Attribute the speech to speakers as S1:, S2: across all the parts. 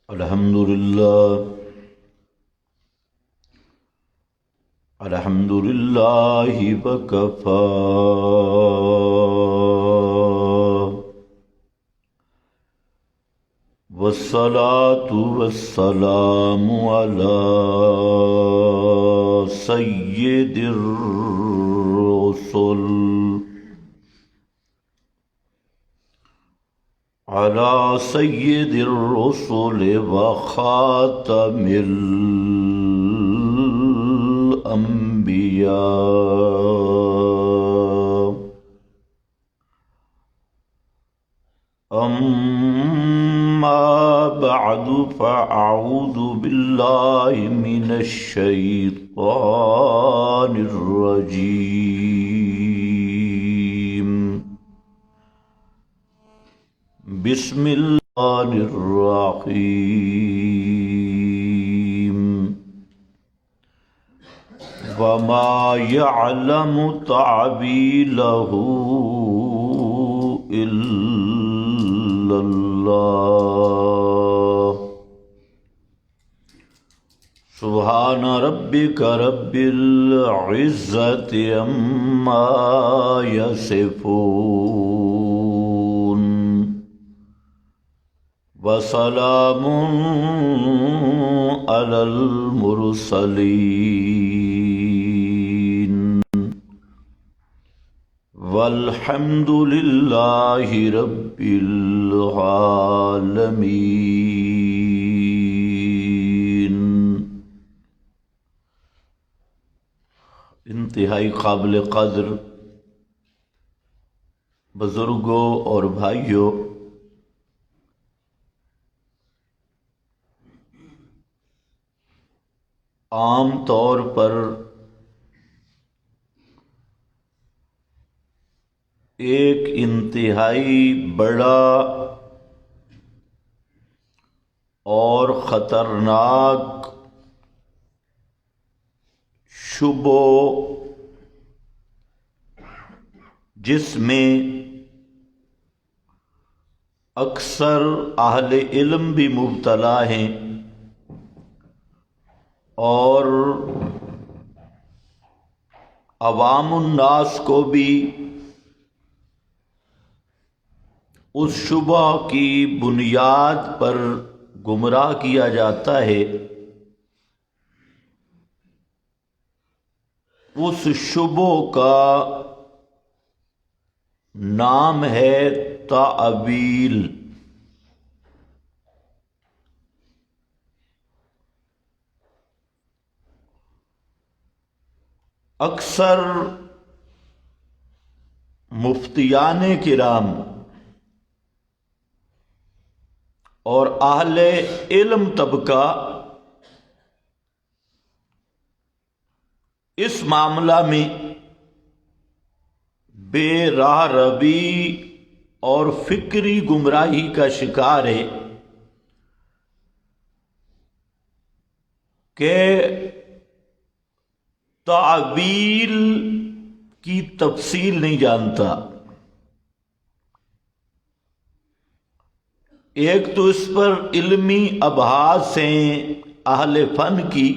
S1: الحمد للہ وکفا والصلاة والسلام علی سید الرسل على سيد الرسل وخاتم الأنبياء أما بعد فأعوذ بالله من الشيطان الرجيم بسم اللہ الرحیم وما يعلم تعویلہ الا اللہ سبحان ربک رب العزت عما یصفون وسلام علی المرسلین والحمد للہ رب العالمین۔ انتہائی قابل قدر بزرگوں اور بھائیوں، عام طور پر ایک انتہائی بڑا اور خطرناک شبہ جس میں اکثر اہل علم بھی مبتلا ہیں اور عوام الناس کو بھی اس شبہ کی بنیاد پر گمراہ کیا جاتا ہے۔ اس شبہ کا نام ہے تعویل۔ اکثر مفتیان کرام اور اہل علم طبقہ اس معاملہ میں بے راہ روی اور فکری گمراہی کا شکار ہے کہ تعویل کی تفصیل نہیں جانتا۔ ایک تو اس پر علمی ابحاث ہیں اہل فن کی،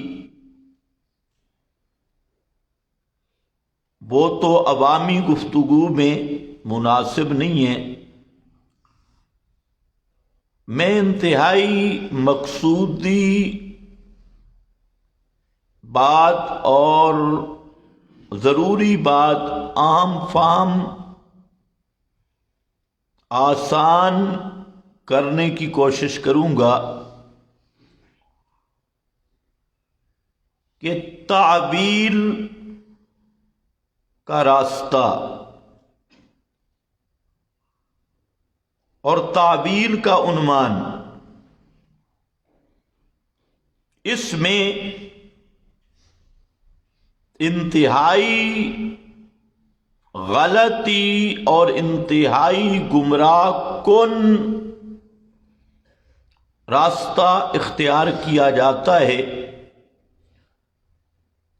S1: وہ تو عوامی گفتگو میں مناسب نہیں ہے۔ میں انتہائی مقصودی بات اور ضروری بات، عام فہم آسان کرنے کی کوشش کروں گا کہ تعویل کا راستہ اور تعویل کا عنوان، اس میں انتہائی غلطی اور انتہائی گمراہ کن راستہ اختیار کیا جاتا ہے،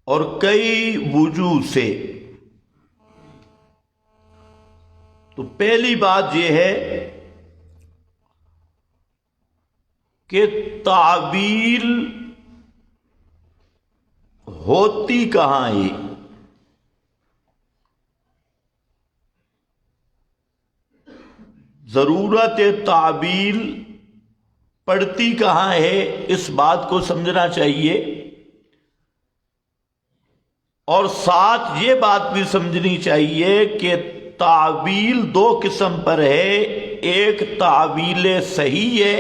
S1: اور کئی وجوہ سے۔ تو پہلی بات یہ ہے کہ تعویل ہوتی کہاں ہے، ضرورت تعویل پڑتی کہاں ہے، اس بات کو سمجھنا چاہیے۔ اور ساتھ یہ بات بھی سمجھنی چاہیے کہ تعویل دو قسم پر ہے، ایک تعویل صحیح ہے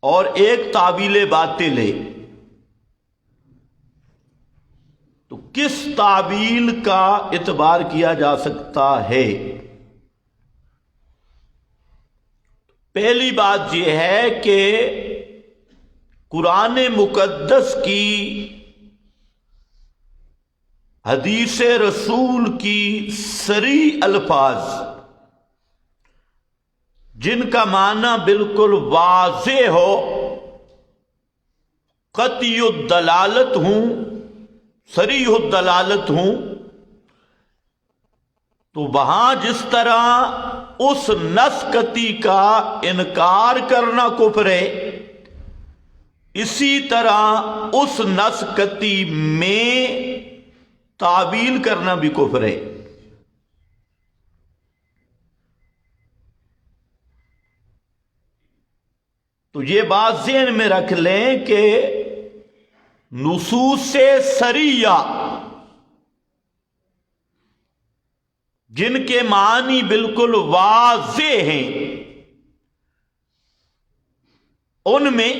S1: اور ایک تعویل باطل ہے۔ تو کس تعویل کا اعتبار کیا جا سکتا ہے؟ پہلی بات یہ ہے کہ قرآن مقدس کی، حدیث رسول کی صریح الفاظ جن کا معنی بالکل واضح ہو، قطعی الدلالت ہوں، صریح الدلالت ہوں، تو وہاں جس طرح اس نص قطعی کا انکار کرنا کفر ہے، اسی طرح اس نص قطعی میں تعویل کرنا بھی کفر ہے۔ تو یہ بات ذہن میں رکھ لیں کہ نصوص صریحہ جن کے معنی بالکل واضح ہیں، ان میں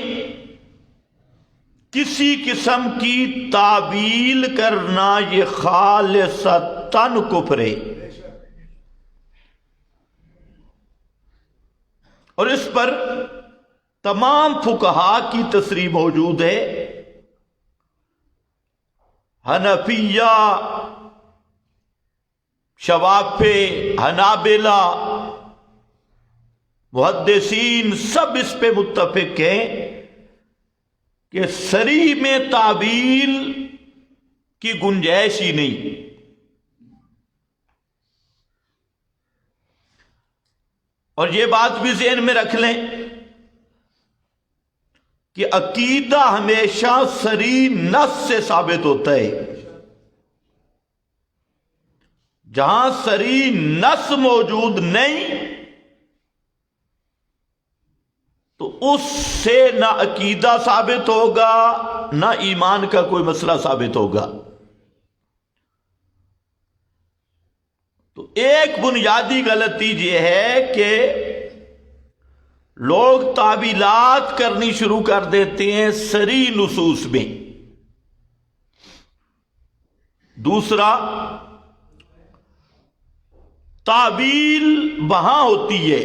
S1: کسی قسم کی تعویل کرنا یہ خالصتاً کفر ہے۔ اور اس پر تمام فقہا کی تصریح موجود ہے۔ حنفیہ، شوافی، حنابلہ، محدثین سب اس پہ متفق ہیں کہ صریح میں تعویل کی گنجائش ہی نہیں۔ اور یہ بات بھی ذہن میں رکھ لیں کہ عقیدہ ہمیشہ صریح نص سے ثابت ہوتا ہے۔ جہاں صریح نص موجود نہیں تو اس سے نہ عقیدہ ثابت ہوگا، نہ ایمان کا کوئی مسئلہ ثابت ہوگا۔ تو ایک بنیادی غلطی یہ ہے کہ لوگ تعویلات کرنی شروع کر دیتے ہیں صریح نصوص میں۔ دوسرا، تعویل وہاں ہوتی ہے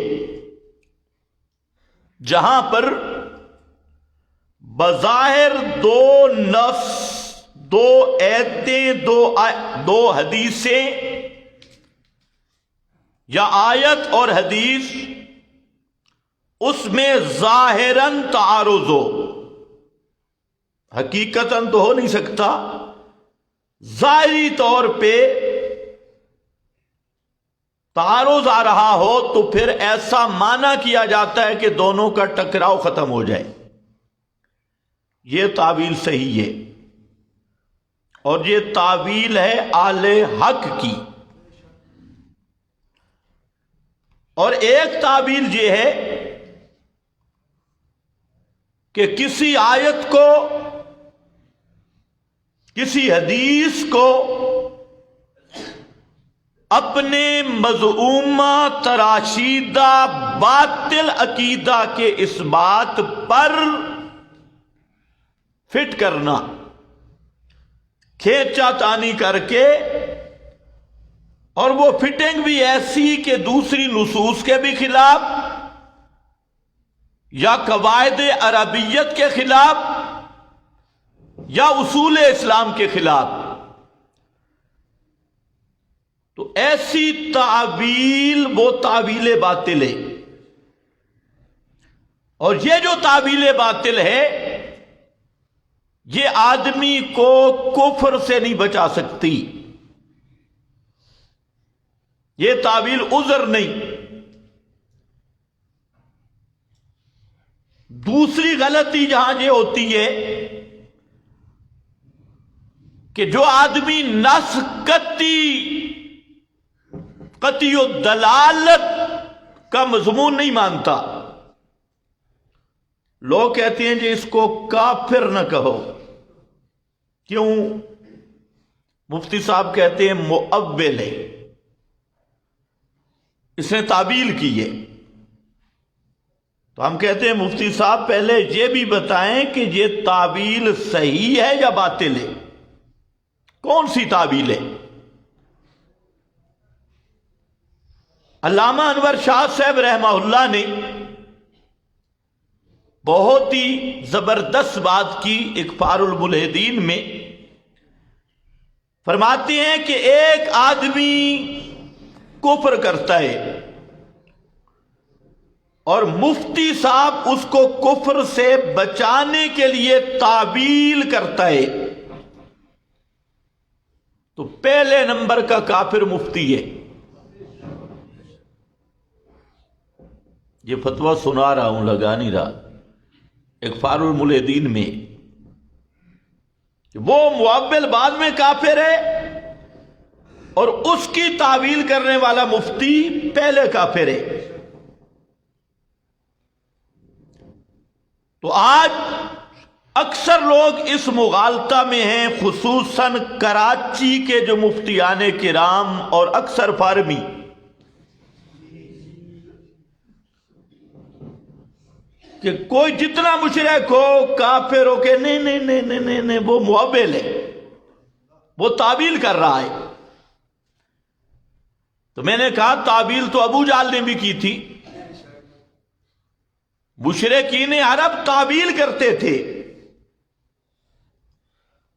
S1: جہاں پر بظاہر دو نص، دو ایتیں، دو حدیثیں یا آیت اور حدیث، اس میں ظاہراً تعارض ہو، حقیقتاً تو ہو نہیں سکتا، ظاہری طور پہ تعارض آ رہا ہو تو پھر ایسا معنی کیا جاتا ہے کہ دونوں کا ٹکراؤ ختم ہو جائے۔ یہ تعویل صحیح ہے، اور یہ تعویل ہے اہل حق کی۔ اور ایک تعویل یہ ہے کہ کسی آیت کو، کسی حدیث کو اپنے مذمومہ تراشیدہ باطل عقیدہ کے اس بات پر فٹ کرنا، کھینچا تانی کر کے، اور وہ فٹنگ بھی ایسی کہ دوسری نصوص کے بھی خلاف یا قواعد عربیت کے خلاف یا اصول اسلام کے خلاف۔ تو ایسی تعویل وہ تعویل باطل ہے، اور یہ جو تعویل باطل ہے یہ آدمی کو کفر سے نہیں بچا سکتی۔ یہ تعویل عذر نہیں۔ دوسری غلطی جہاں یہ ہوتی ہے کہ جو آدمی نص قطعی و دلالت کا مضمون نہیں مانتا، لوگ کہتے ہیں جی اس کو کافر نہ کہو. کیوں؟ مفتی صاحب کہتے ہیں مؤول ہے، اس نے تعبیل کی ہے. تو ہم کہتے ہیں مفتی صاحب پہلے یہ بھی بتائیں کہ یہ تعبیل صحیح ہے یا باطل ہے، کون سی تعبیل ہے؟ علامہ انور شاہ صاحب رحمہ اللہ نے بہت ہی زبردست بات کی اکفار الملحدین میں. فرماتے ہیں کہ ایک آدمی کفر کرتا ہے اور مفتی صاحب اس کو کفر سے بچانے کے لیے تعبیل کرتا ہے، تو پہلے نمبر کا کافر مفتی ہے. یہ فتویٰ سنا رہا ہوں، لگا نہیں رہا. اکفار الملحدین میں وہ مؤول بعد میں کافر ہے اور اس کی تعویل کرنے والا مفتی پہلے کافر ہے. تو آج اکثر لوگ اس مغالطہ میں ہیں، خصوصاً کراچی کے جو مفتیان کرام اور اکثر فارمی، کہ کوئی جتنا مشرک ہو کافر ہو کہ نہیں وہ مؤول ہے، وہ تعبیل کر رہا ہے. تو میں نے کہا تعبیل تو ابو جہل نے بھی کی تھی، مشرکین عرب تعبیل کرتے تھے.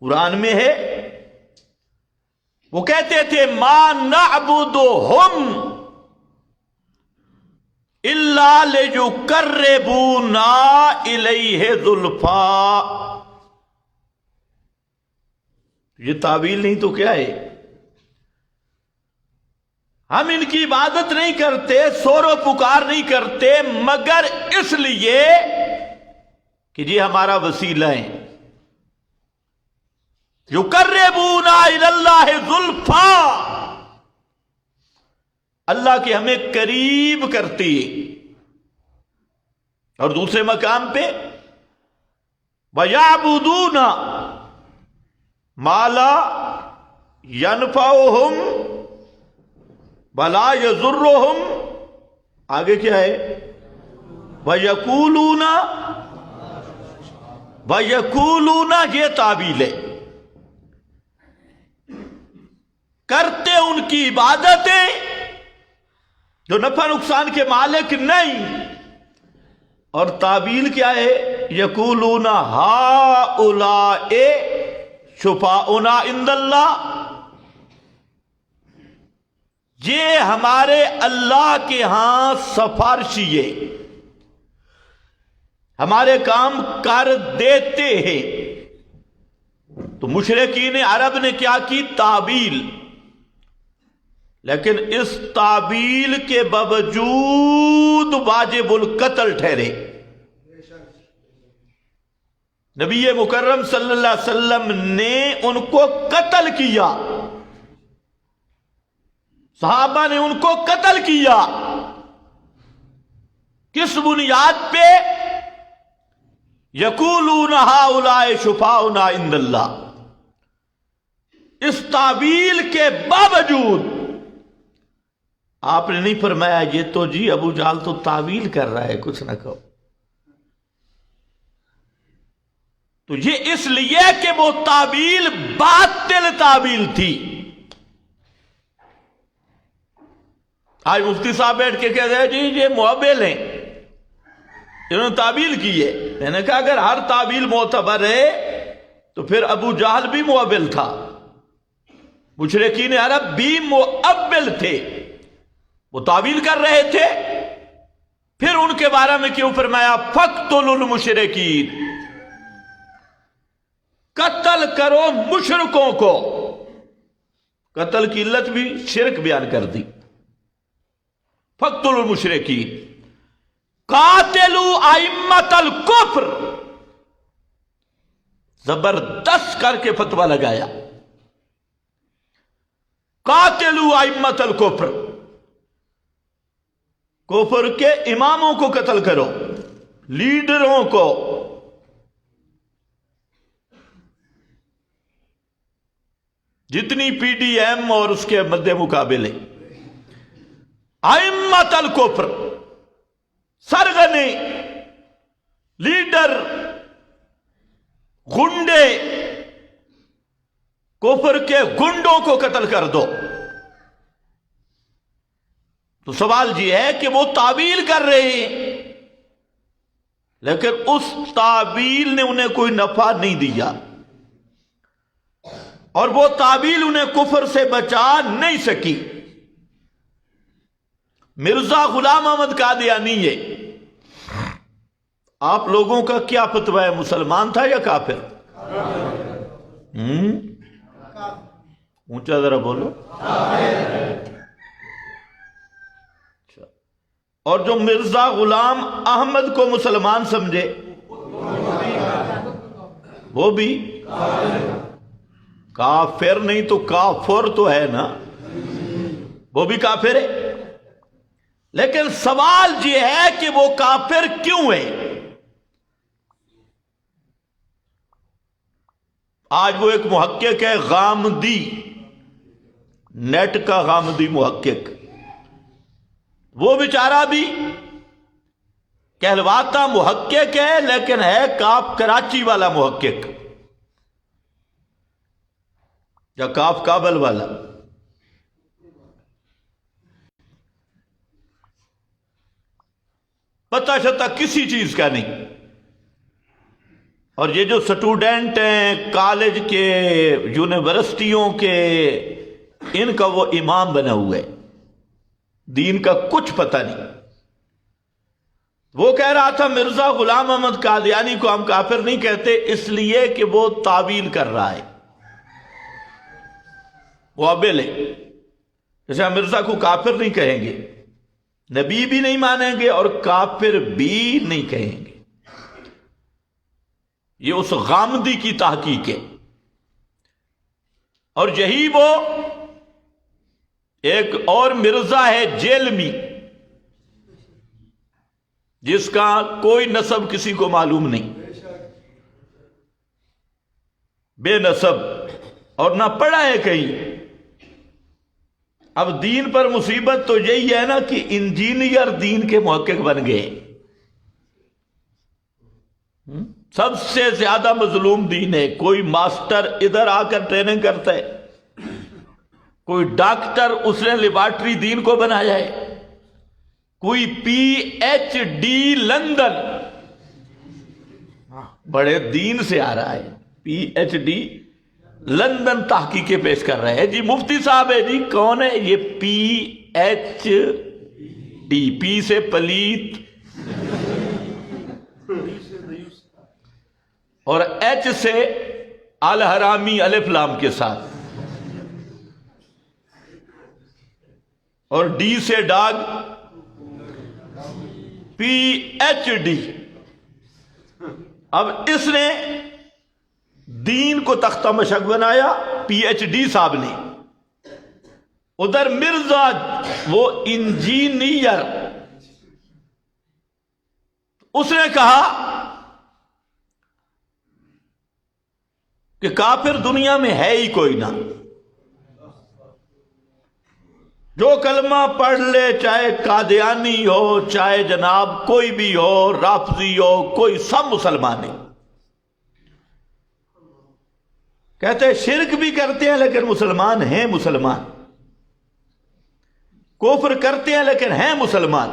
S1: قرآن میں ہے، وہ کہتے تھے ما نعبدہم الا لیقربونا الیہ زلفیٰ. یہ تعبیل نہیں تو کیا ہے؟ ہم ان کی عبادت نہیں کرتے، سور و پکار نہیں کرتے مگر اس لیے کہ یہ ہمارا وسیلہ ہے. یقربونا الی اللہ زلفیٰ، اللہ کے ہمیں قریب کرتی ہے. اور دوسرے مقام پہ وَيَعْبُدُونَ مَا لَا يَنْفَعُهُمْ وَلَا يَضُرُّهُمْ. آگے کیا ہے؟ وَيَقُولُونَ یہ تعبیل ہے، کرتے ان کی عبادتیں جو نفع نقصان کے مالک نہیں. اور تعبیل کیا ہے؟ یقولون ہؤلاء شفاؤنا عند اللہ، یہ ہمارے اللہ کے ہاں سفارشی ہے، ہمارے کام کر دیتے ہیں. تو مشرکین عرب نے کیا کی؟ تعبیل. لیکن اس تعبیل کے باوجود واجب القتل ٹھہرے. نبی مکرم صلی اللہ علیہ وسلم نے ان کو قتل کیا، صحابہ نے ان کو قتل کیا. کس بنیاد پہ؟ یقولون ہؤلاء شفاؤنا عند اللہ. اس تعبیل کے باوجود آپ نے نہیں فرمایا یہ تو جی ابو جہل تو تعویل کر رہا ہے، کچھ نہ کہو. تو یہ اس لیے کہ وہ تعویل باطل تعویل تھی. آج مفتی صاحب بیٹھ کے کہتے ہیں جی یہ مؤول ہیں، انہوں نے تعویل کی ہے. میں نے کہا اگر ہر تعویل معتبر ہے تو پھر ابو جہل بھی مؤول تھا، مشرکین عرب بھی مؤول تھے، وہ تعویل کر رہے تھے. پھر ان کے بارے میں کیوں فرمایا فَاقْتُلُوا الْمُشْرِكِينَ، قتل کرو مشرکوں کو. قتل کی علت بھی شرک بیان کر دی. فَاقْتُلُوا الْمُشْرِكِينَ، قاتلو ائمۃ الکفر، زبردست کر کے فتویٰ لگایا، قاتلو ائمۃ الکفر، کفر کے اماموں کو قتل کرو، لیڈروں کو۔ جتنی پی ڈی ایم اور اس کے مد مقابلے ائمۃ الکفر، سرغنے، لیڈر، گنڈے، کفر کے گنڈوں کو قتل کر دو۔ تو سوال یہ ہے کہ وہ تعویل کر رہے ہیں، لیکن اس تعویل نے انہیں کوئی نفع نہیں دیا، اور وہ تعویل انہیں کفر سے بچا نہیں سکی۔ مرزا غلام احمد قادیانی ہے، آپ لوگوں کا کیا فتویٰ ہے؟ مسلمان تھا یا کافر؟ اونچا ذرا بولو۔ اور جو مرزا غلام احمد کو مسلمان سمجھے وہ بھی کافر نہیں تو کافر تو ہے نا، وہ بھی کافر ہے۔ لیکن سوال یہ ہے کہ وہ کافر کیوں ہے؟ آج وہ ایک محقق ہے، غامدی، نیٹ کا غامدی محقق، وہ بیچارہ بھی کہلواتا محقق ہے، لیکن ہے کاف کراچی والا محقق یا کاف کابل والا۔ پتہ شتہ کسی چیز کا نہیں۔ اور یہ جو سٹوڈنٹ ہیں کالج کے، یونیورسٹیوں کے، ان کا وہ امام بنا ہوا ہے، دین کا کچھ پتہ نہیں۔ وہ کہہ رہا تھا مرزا غلام احمد قادیانی کو ہم کافر نہیں کہتے، اس لیے کہ وہ تعویل کر رہا ہے، وہ ابل ہے۔ جیسے ہم مرزا کو کافر نہیں کہیں گے، نبی بھی نہیں مانیں گے اور کافر بھی نہیں کہیں گے۔ یہ اس غامدی کی تحقیق ہے۔ اور یہی وہ ایک اور مرزا ہے جیلمی، جس کا کوئی نسب کسی کو معلوم نہیں، بے نسب اور نہ پڑھا ہے کہیں۔ اب دین پر مصیبت تو یہی ہے نا کہ انجینئر دین کے محقق بن گئے۔ سب سے زیادہ مظلوم دین ہے۔ کوئی ماسٹر ادھر آ کر ٹریننگ کرتا ہے، کوئی ڈاکٹر، اس نے لیبارٹری دین کو بنایا ہے، کوئی پی ایچ ڈی لندن، بڑے دین سے آ رہا ہے، پی ایچ ڈی لندن تحقیقیں پیش کر رہے ہیں۔ جی مفتی صاحب ہے، جی کون ہے یہ پی ایچ ڈی؟ پی سے پلیت اور ایچ سے الحرامی الف لام کے ساتھ، اور ڈی سے ڈاگ، پی ایچ ڈی۔ اب اس نے دین کو تختہ مشق بنایا، پی ایچ ڈی صاحب نے۔ ادھر مرزا وہ انجینئر، اس نے کہا کہ کافر دنیا میں ہے ہی کوئی نہ، جو کلمہ پڑھ لے، چاہے قادیانی ہو، چاہے جناب کوئی بھی ہو، رافضی ہو، کوئی، سب مسلمان ہیں۔ کہتے ہیں شرک بھی کرتے ہیں لیکن مسلمان ہیں، مسلمان کفر کرتے ہیں لیکن ہیں مسلمان۔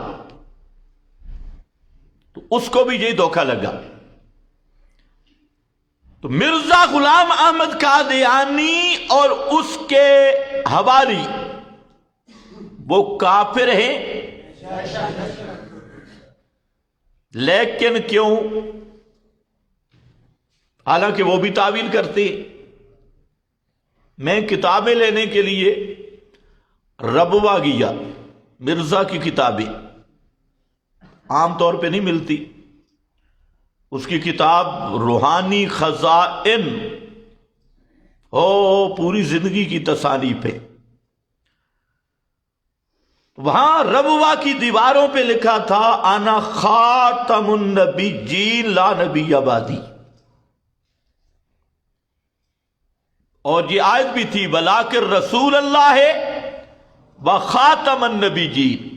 S1: تو اس کو بھی یہی دھوکہ لگا۔ تو مرزا غلام احمد قادیانی اور اس کے حواری وہ کافر ہیں، لیکن کیوں؟ حالانکہ وہ بھی تعویل کرتے ہیں۔ میں کتابیں لینے کے لیے ربوہ گیا، مرزا کی کتابیں، عام طور پہ نہیں ملتی. اس کی کتاب روحانی خزائن ہو، پوری زندگی کی تصانیف ہے. وہاں ربوہ کی دیواروں پہ لکھا تھا انا خاتم النبیین لا نبی بعدی. اور یہ آیت بھی تھی ولاکن رسول اللہ و خاتم النبیین.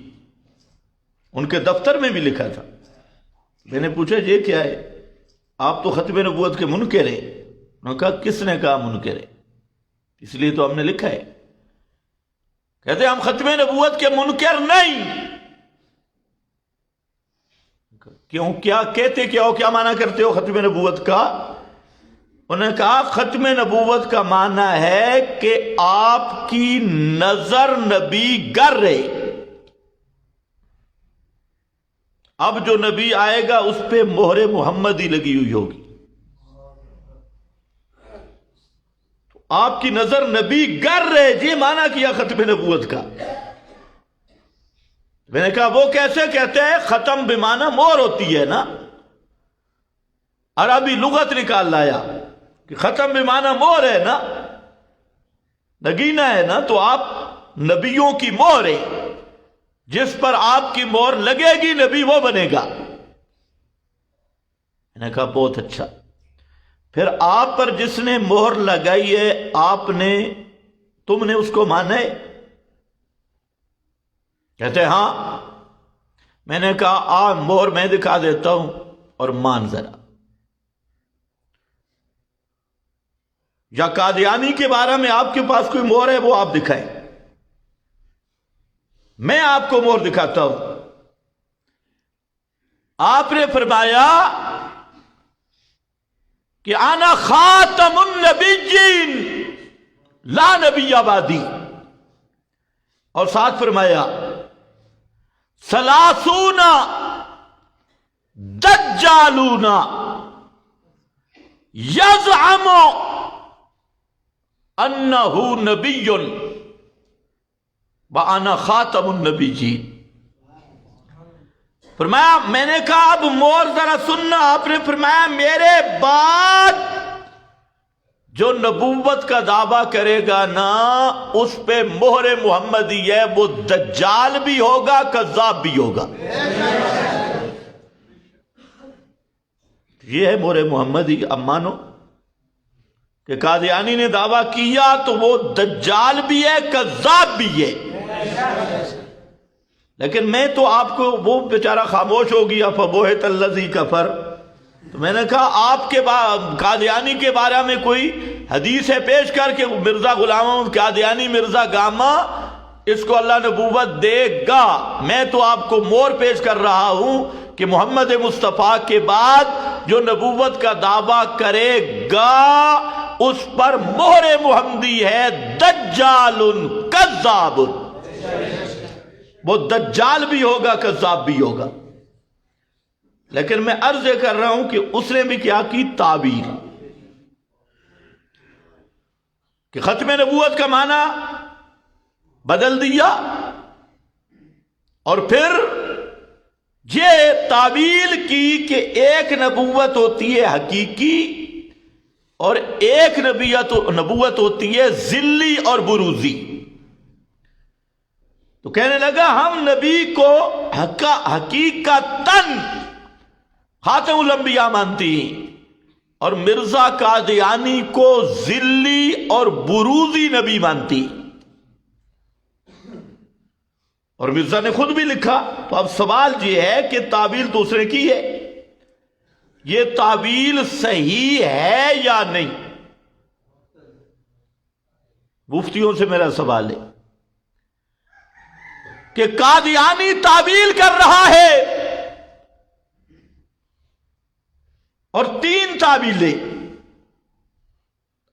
S1: ان کے دفتر میں بھی لکھا تھا. میں نے پوچھا یہ کیا ہے؟ آپ تو ختم نبوت کے منکر ہیں. انہوں نے کہا کس نے کہا منکر ہے؟ اس لیے تو ہم نے لکھا ہے. کہتے ہم ختم نبوت کے منکر نہیں. کیوں؟ کیا کہتے کیا ہو؟ کیا معنی کرتے ہو ختم نبوت کا؟ انہوں نے کہا ختم نبوت کا معنی ہے کہ آپ کی نظر نبی گر رہے. اب جو نبی آئے گا اس پہ مہر محمدی لگی ہوئی ہوگی. تو آپ کی نظر نبی گر رہے، یہ معنی کیا ختم نبوت کا. میں نے کہا وہ کیسے کہتے ہیں؟ ختم بمعنی مہر ہوتی ہے نا. عربی لغت نکال لایا کہ ختم بمعنی مہر ہے نا، نگینہ ہے نا. تو آپ نبیوں کی مہر ہے، جس پر آپ کی مہر لگے گی نبی وہ بنے گا. میں نے کہا بہت اچھا. پھر آپ پر جس نے مہر لگائی ہے تم نے اس کو مانا ہے؟ کہتے ہاں. میں نے کہا مہر میں دکھا دیتا ہوں اور مان ذرا. یا قادیانی کے بارے میں آپ کے پاس کوئی مہر ہے وہ آپ دکھائیں، میں آپ کو مہر دکھاتا ہوں. آپ نے فرمایا کہ انا خاتم النبیین لا نبی بعدی. اور ساتھ فرمایا ثلاثون دجالون یزعم انہ نبی وَأَنَا خَاتَمُ النَّبِيِّينَ. فرمایا میں نے کہا اب مہر ذرا سننا. آپ نے فرمایا میرے بعد جو نبوت کا دعویٰ کرے گا نا اس پہ مہر محمدی ہے، وہ دجال بھی ہوگا کذاب بھی ہوگا. یہ ہے مہر محمدی. اب مانو کہ قادیانی نے دعویٰ کیا تو وہ دجال بھی ہے کذاب بھی ہے. لیکن میں تو آپ کو، وہ بیچارہ خاموش ہو گیا فبہت الذی کفر. تو میں نے کہا آپ کے قادیانی کے بارے میں کوئی حدیث ہے پیش کر کے مرزا غلام احمد قادیانی مرزا گاما اس کو اللہ نبوت دے گا. میں تو آپ کو مہر پیش کر رہا ہوں کہ محمد مصطفیٰ کے بعد جو نبوت کا دعویٰ کرے گا اس پر مہر محمدی ہے دجال کذاب. وہ دجال بھی ہوگا کذاب بھی ہوگا. لیکن میں عرض کر رہا ہوں کہ اس نے بھی کیا کی تعبیر کہ ختم نبوت کا معنی بدل دیا. اور پھر یہ تعبیر کی کہ ایک نبوت ہوتی ہے حقیقی اور ایک نبوت ہوتی ہے ذلی اور بروزی. تو کہنے لگا ہم نبی کو حقیقتاً خاتم الانبیاء مانتی ہیں اور مرزا قادیانی کو ذلی اور بروزی نبی مانتی. اور مرزا نے خود بھی لکھا. تو اب سوال یہ ہے کہ تعبیر تو اس نے کی ہے، یہ تعبیر صحیح ہے یا نہیں؟ مفتیوں سے میرا سوال ہے کہ قادیانی تعبیر کر رہا ہے اور 3 تعبیریں،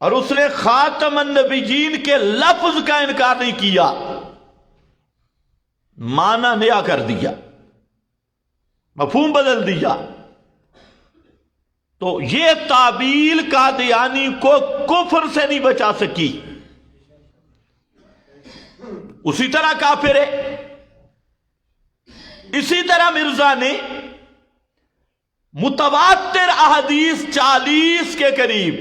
S1: اور اس نے خاتم النبیین کے لفظ کا انکار نہیں کیا، معنی نیا کر دیا، مفہوم بدل دیا. تو یہ تعبیر قادیانی کو کفر سے نہیں بچا سکی. اسی طرح کافر ہے. اسی طرح مرزا نے متواتر احادیث 40 کے قریب،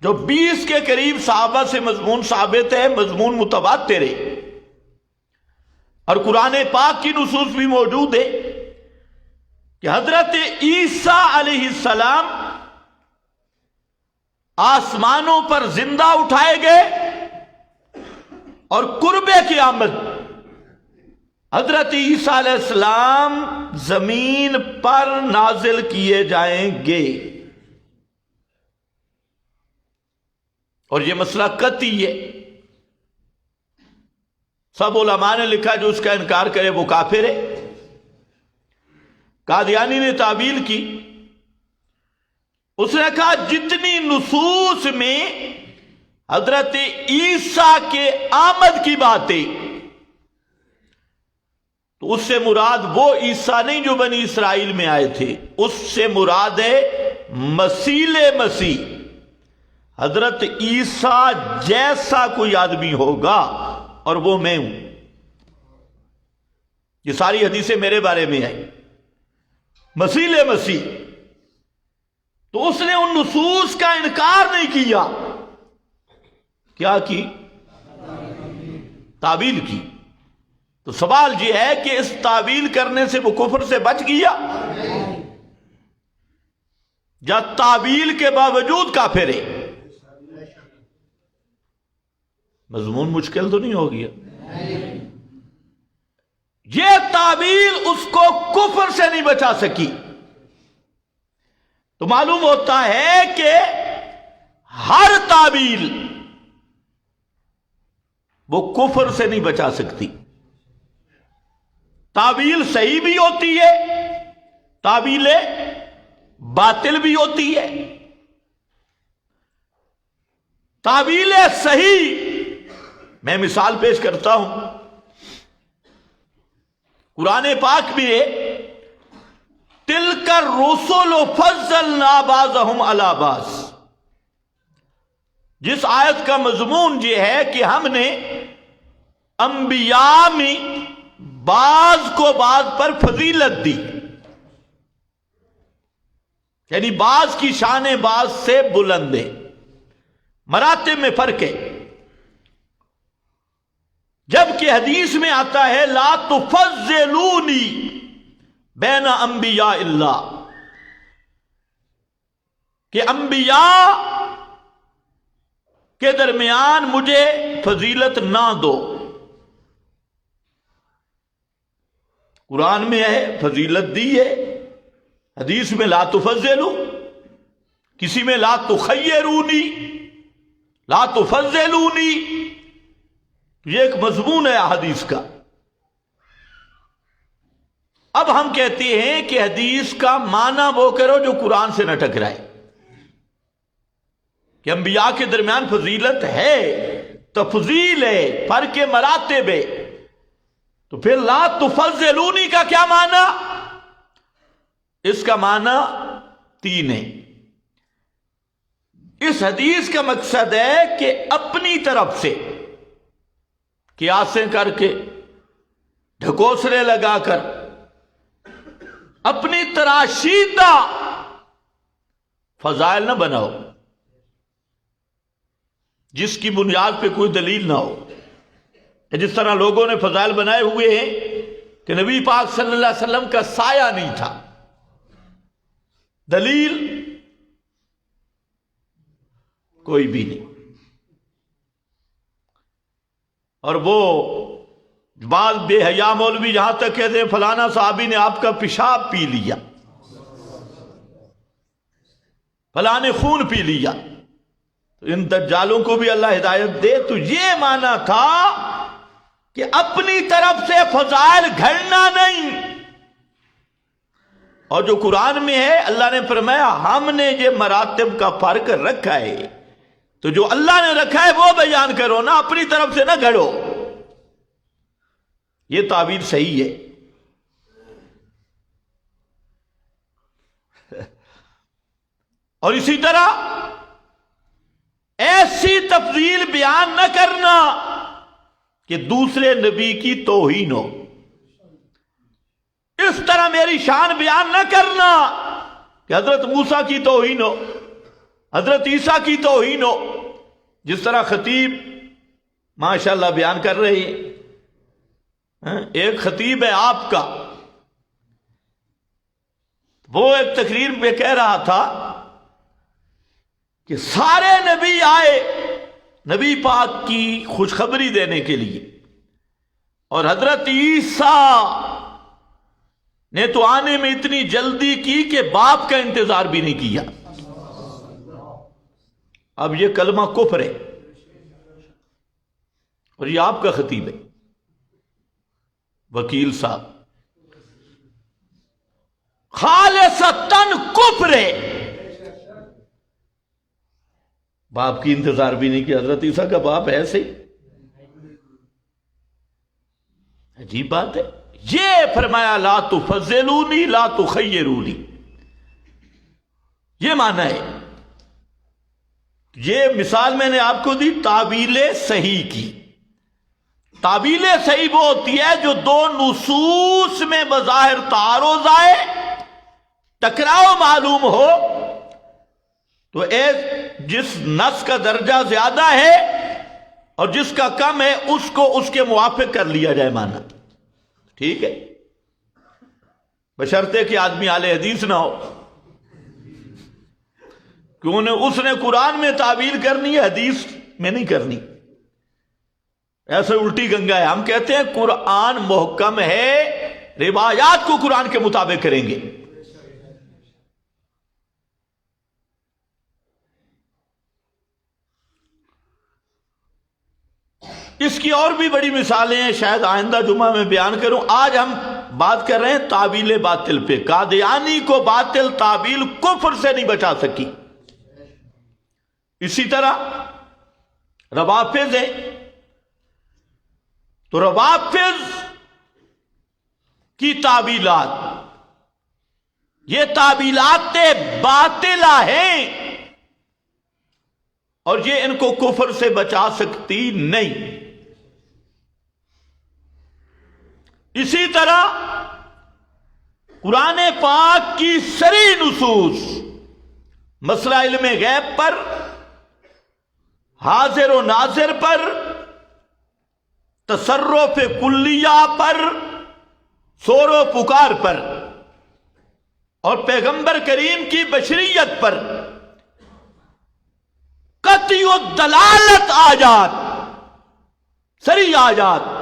S1: جو 20 کے قریب صحابہ سے مضمون ثابت ہے، مضمون متواتر ہے، اور قرآن پاک کی نصوص بھی موجود ہے کہ حضرت عیسیٰ علیہ السلام آسمانوں پر زندہ اٹھائے گئے اور قرب قیامت حضرت عیسیٰ علیہ السلام زمین پر نازل کیے جائیں گے، اور یہ مسئلہ قطعی ہے۔ سب علماء نے لکھا جو اس کا انکار کرے وہ کافر ہے۔ قادیانی نے تعویل کی، اس نے کہا جتنی نصوص میں حضرت عیسیٰ کے آمد کی باتیں، تو اس سے مراد وہ عیسیٰ نہیں جو بنی اسرائیل میں آئے تھے، اس سے مراد ہے مسیح، حضرت عیسیٰ جیسا کوئی آدمی ہوگا اور وہ میں ہوں۔ یہ ساری حدیثیں میرے بارے میں آئی، مسیح۔ تو اس نے ان نصوص کا انکار نہیں کیا، کیا کی؟ تعویل کی۔ تو سوال یہ ہے کہ اس تعویل کرنے سے وہ کفر سے بچ گیا یا تعویل کے باوجود کافر ہے؟ مضمون مشکل تو نہیں ہو گیا؟ یہ تعویل اس کو کفر سے نہیں بچا سکی۔ تو معلوم ہوتا ہے کہ ہر تعویل وہ کفر سے نہیں بچا سکتی۔ تعویل صحیح بھی ہوتی ہے، تعویل باطل بھی ہوتی ہے۔ تعویل صحیح میں مثال پیش کرتا ہوں، قرآن پاک میں ہے تِلْكَ الرُّسُلُ فَضَّلْنَا بَعْضَهُمْ عَلَى بَعْضٍ، جس آیت کا مضمون یہ ہے کہ ہم نے انبیاء میں بعض کو بعض پر فضیلت دی، یعنی بعض کی شان بعض سے بلند ہے، مراتب میں فرق ہے۔ جبکہ حدیث میں آتا ہے لا تفضلونی بین انبیاء اللہ، کہ انبیاء کے درمیان مجھے فضیلت نہ دو۔ قرآن میں ہے فضیلت دی ہے، حدیث میں لا تفضلوا، کسی میں لا تخیرونی، لا تفضلونی، یہ ایک مضمون ہے حدیث کا۔ اب ہم کہتے ہیں کہ حدیث کا معنی وہ کرو جو قرآن سے نہ ٹکرائے، کہ انبیاء کے درمیان فضیلت ہے، تفضیل ہے، فرق مراتب ہے، تو پھر لا تفضلونی کا کیا معنی؟ اس کا معنی 3 ہے۔ اس حدیث کا مقصد ہے کہ اپنی طرف سے قیاسیں کر کے، ڈھکوسلے لگا کر، اپنی تراشیدہ فضائل نہ بناؤ جس کی بنیاد پہ کوئی دلیل نہ ہو۔ جس طرح لوگوں نے فضائل بنائے ہوئے ہیں کہ نبی پاک صلی اللہ علیہ وسلم کا سایہ نہیں تھا، دلیل کوئی بھی نہیں۔ اور وہ بعض بے حیا مولوی یہاں تک کہتے ہیں فلانا صحابی نے آپ کا پیشاب پی لیا، فلاں نے خون پی لیا۔ ان دجالوں کو بھی اللہ ہدایت دے۔ تو یہ معنی تھا کہ اپنی طرف سے فضائل گھڑنا نہیں، اور جو قرآن میں ہے اللہ نے فرمایا ہم نے یہ مراتب کا فرق رکھا ہے، تو جو اللہ نے رکھا ہے وہ بیان کرو نا، اپنی طرف سے نہ گھڑو۔ یہ تعبیر صحیح ہے۔ اور اسی طرح ایسی تفضیل بیان نہ کرنا کہ دوسرے نبی کی توہین ہو۔ اس طرح میری شان بیان نہ کرنا کہ حضرت موسیٰ کی توہین ہو، حضرت عیسیٰ کی توہین ہو، جس طرح خطیب ماشاءاللہ بیان کر رہے ہیں۔ ایک خطیب ہے آپ کا، وہ ایک تقریر میں کہہ رہا تھا کہ سارے نبی آئے نبی پاک کی خوشخبری دینے کے لیے، اور حضرت عیسیٰ نے تو آنے میں اتنی جلدی کی کہ باپ کا انتظار بھی نہیں کیا۔ اب یہ کلمہ کفر ہے، اور یہ آپ کا خطیب ہے وکیل صاحب، خالصتاً کفر ہے۔ باپ کی انتظار بھی نہیں کیا، حضرت عیسیٰ کا باپ ایسے ہی، عجیب بات ہے۔ یہ فرمایا لا تفضلونی لا تخیرونی، یہ معنی ہے۔ یہ مثال میں نے آپ کو دی تعبیل صحیح کی۔ تعبیل صحیح وہ ہوتی ہے جو دو نصوص میں بظاہر تعارض آئے، ٹکراؤ معلوم ہو، تو جس نص کا درجہ زیادہ ہے اور جس کا کم ہے اس کو اس کے موافق کر لیا جائے معنی، ٹھیک ہے، بشرطے کہ آدمی اہل حدیث نہ ہو، کیوں نے اس نے قرآن میں تعبیر کرنی ہے، حدیث میں نہیں کرنی، ایسے الٹی گنگا ہے۔ ہم کہتے ہیں قرآن محکم ہے، روایات کو قرآن کے مطابق کریں گے۔ اس کی اور بھی بڑی مثالیں ہیں، شاید آئندہ جمعہ میں بیان کروں۔ آج ہم بات کر رہے ہیں تعبیل باطل پہ۔ قادیانی کو باطل تعبیل کفر سے نہیں بچا سکی۔ اسی طرح روافض ہیں، تو روافض کی تعبیلات، یہ تعبیلات باطلہ ہیں، اور یہ ان کو کفر سے بچا سکتی نہیں۔ اسی طرح قرآن پاک کی صریح نصوص مسئلہ علم غیب پر، حاضر و ناظر پر، تصرف کلیہ پر، سور و پکار پر، اور پیغمبر کریم کی بشریت پر قطعی الدلالت آیات، صریح آیات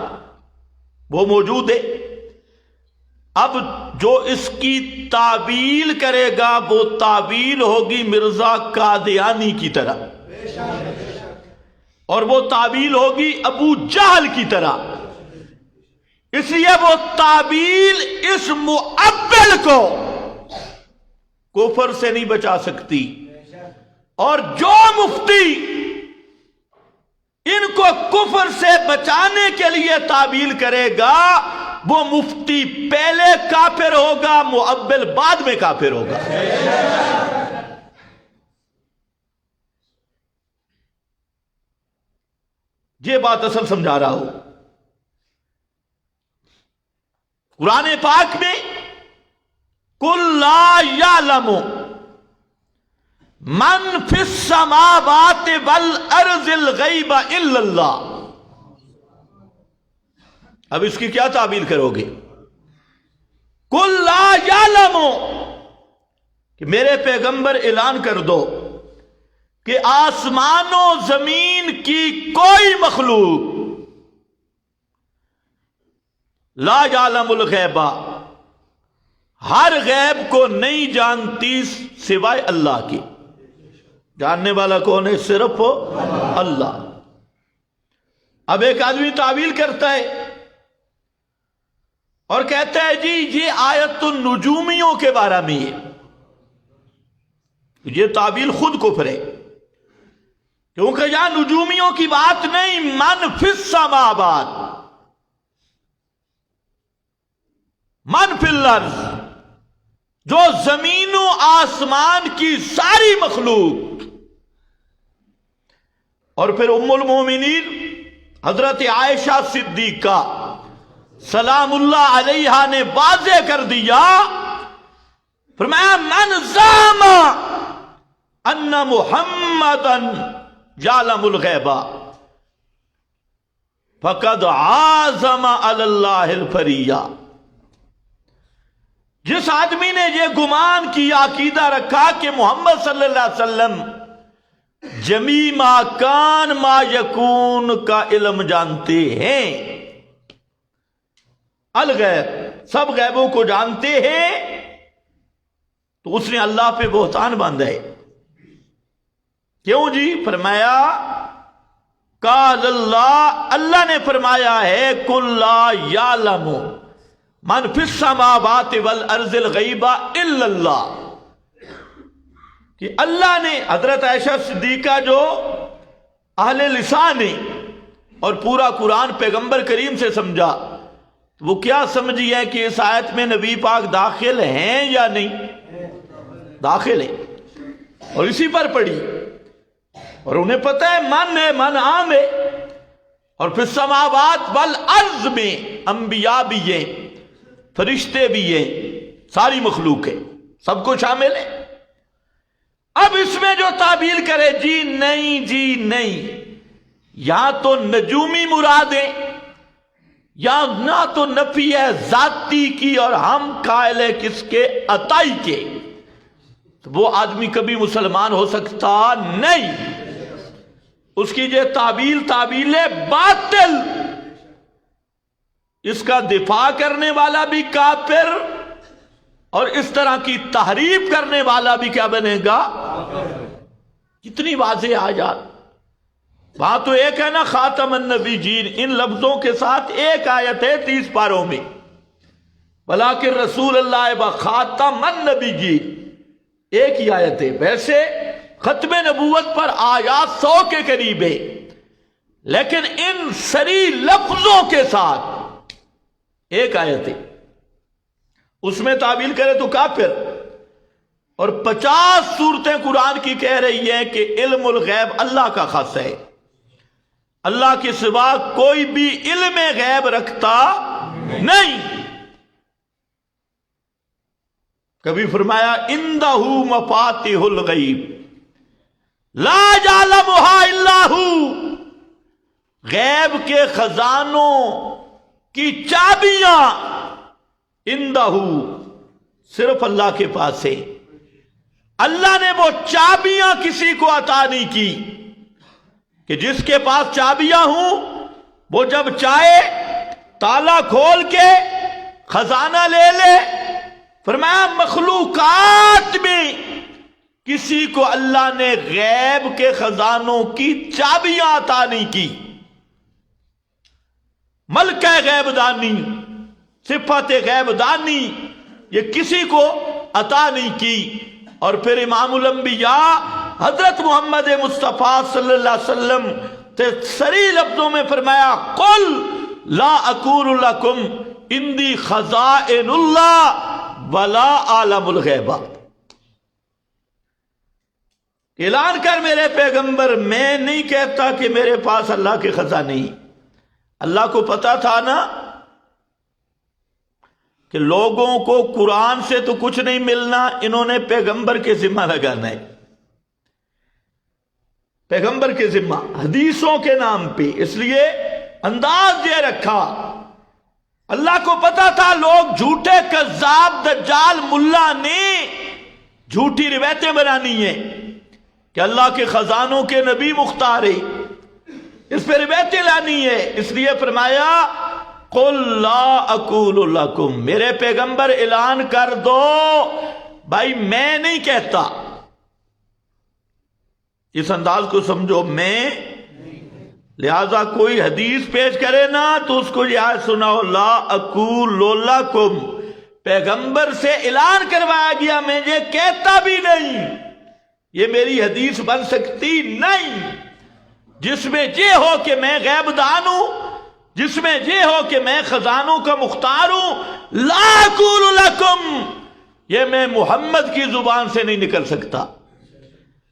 S1: وہ موجود ہے۔ اب جو اس کی تعبیل کرے گا وہ تعبیل ہوگی مرزا قادیانی کی طرح، اور وہ تعبیل ہوگی ابو جہل کی طرح۔ اس لیے وہ تعبیل اس مؤول کو کفر سے نہیں بچا سکتی، اور جو مفتی ان کو کفر سے بچانے کے لیے تعبیل کرے گا وہ مفتی پہلے کافر ہوگا، مؤول بعد میں کافر ہوگا۔ یہ بات اصل سمجھا رہا ہوں۔ قرآن پاک میں قُل لا یعلم من فی السماوات والارض الغیب الا اللہ، اب اس کی کیا تعبیر کرو گے؟ قُل لا یعلم، کہ میرے پیغمبر اعلان کر دو کہ آسمان و زمین کی کوئی مخلوق لا یعلم الغیبہ، ہر غیب کو نہیں جانتی سوائے اللہ کی۔ جاننے والا کون ہے؟ صرف اللہ۔ اب ایک آدمی تعویل کرتا ہے اور کہتا ہے جی یہ آیت النجومیوں کے بارے میں ہے، یہ تعویل خود کفر ہے، کیونکہ یہاں نجومیوں کی بات نہیں، من فی السماوات، من فی الارض، جو زمین و آسمان کی ساری مخلوق۔ اور پھر ام المومنین حضرت عائشہ صدیقہ سلام اللہ علیہا نے واضح کر دیا، فرمایا من زعم ان محمدا یعلم الغیب فقد عازم علی اللہ الفریہ۔ جس آدمی نے یہ گمان کیا، عقیدہ رکھا کہ محمد صلی اللہ علیہ وسلم جمیع ما کان ما یکون کا علم جانتے ہیں، الغیب سب غیبوں کو جانتے ہیں، تو اس نے اللہ پہ بہتان باندھا ہے۔ کیوں جی؟ فرمایا قال اللہ، اللہ نے فرمایا ہے قل لا یعلم من فی السماوات والارض الغیب الا اللہ، کہ اللہ نے حضرت عائشہ صدیقہ جو اہل لسان ہے اور پورا قرآن پیغمبر کریم سے سمجھا، وہ کیا سمجھی ہے کہ اس آیت میں نبی پاک داخل ہیں یا نہیں؟ داخل ہیں، اور اسی پر پڑھی، اور انہیں پتہ ہے من عام ہے، اور پھر سماوات والارض میں انبیاء بھی ہیں، فرشتے بھی ہیں، ساری مخلوق ہے، سب کو شامل ہے۔ اب اس میں جو تعبیر کرے جی نہیں جی نہیں، یا تو نجومی مراد ہے، یا نہ تو نفی ہے ذاتی کی اور ہم قائل ہے کس کے؟ عطائی کے، تو وہ آدمی کبھی مسلمان ہو سکتا نہیں۔ اس کی یہ تعبیل باطل، اس کا دفاع کرنے والا بھی کافر، اور اس طرح کی تحریف کرنے والا بھی کیا بنے گا؟ کتنی واضح آیات! وہاں تو ایک ہے نا خاتم النبیین، ان لفظوں کے ساتھ ایک آیت ہے 30 پاروں میں، ولیکن رسول اللہ و خاتم النبیین، ایک ہی آیت ہے۔ ویسے ختم نبوت پر آیات 100 کے قریب ہے، لیکن ان سری لفظوں کے ساتھ ایک آیت ہے، اس میں تعبیر کرے تو کافر۔ اور 50 صورتیں قرآن کی کہہ رہی ہیں کہ علم الغیب اللہ کا خاص ہے، اللہ کے سوا کوئی بھی علم غیب رکھتا نہیں۔ کبھی فرمایا عندہ مفاتیح الغیب لا یعلمها الا ہو، غیب کے خزانوں کی چابیاں عندہ صرف اللہ کے پاس ہے۔ اللہ نے وہ چابیاں کسی کو عطا نہیں کی کہ جس کے پاس چابیاں ہوں وہ جب چاہے تالا کھول کے خزانہ لے لے۔ فرمایا مخلوقات میں کسی کو اللہ نے غیب کے خزانوں کی چابیاں عطا نہیں کی۔ ملکہ غیب دانی، صفت غیب دانی، یہ کسی کو عطا نہیں کی۔ اور پھر امام الانبیاء حضرت محمد مصطفیٰ صلی اللہ علیہ وسلم سری لفظوں میں فرمایا قل لا اقول لکم عندی خزائن اللہ ولا اعلم الغیب، اعلان کر میرے پیغمبر، میں نہیں کہتا کہ میرے پاس اللہ کے خزانے ہیں۔ اللہ کو پتا تھا نا کہ لوگوں کو قرآن سے تو کچھ نہیں ملنا، انہوں نے پیغمبر کے ذمہ لگانا ہے، پیغمبر کے ذمہ حدیثوں کے نام پہ، اس لیے انداز یہ رکھا۔ اللہ کو پتا تھا لوگ جھوٹے کذاب دجال ملا نے جھوٹی روایتیں بنانی ہیں کہ اللہ کے خزانوں کے نبی مختار ہے، اس پہ روایتیں لانی ہے، اس لیے فرمایا قل لا اقول لکم، میرے پیغمبر اعلان کر دو بھائی میں نہیں کہتا۔ اس انداز کو سمجھو، میں، لہذا کوئی حدیث پیش کرے نا تو اس کو یاد سناؤ، لا اقول لکم، پیغمبر سے اعلان کروایا گیا، میں یہ کہتا بھی نہیں، یہ میری حدیث بن سکتی نہیں، جس میں یہ ہو کہ میں غیب دان ہوں، جس میں یہ ہو کہ میں خزانوں کا مختار ہوں۔ لا اقول لکم، یہ میں محمد کی زبان سے نہیں نکل سکتا۔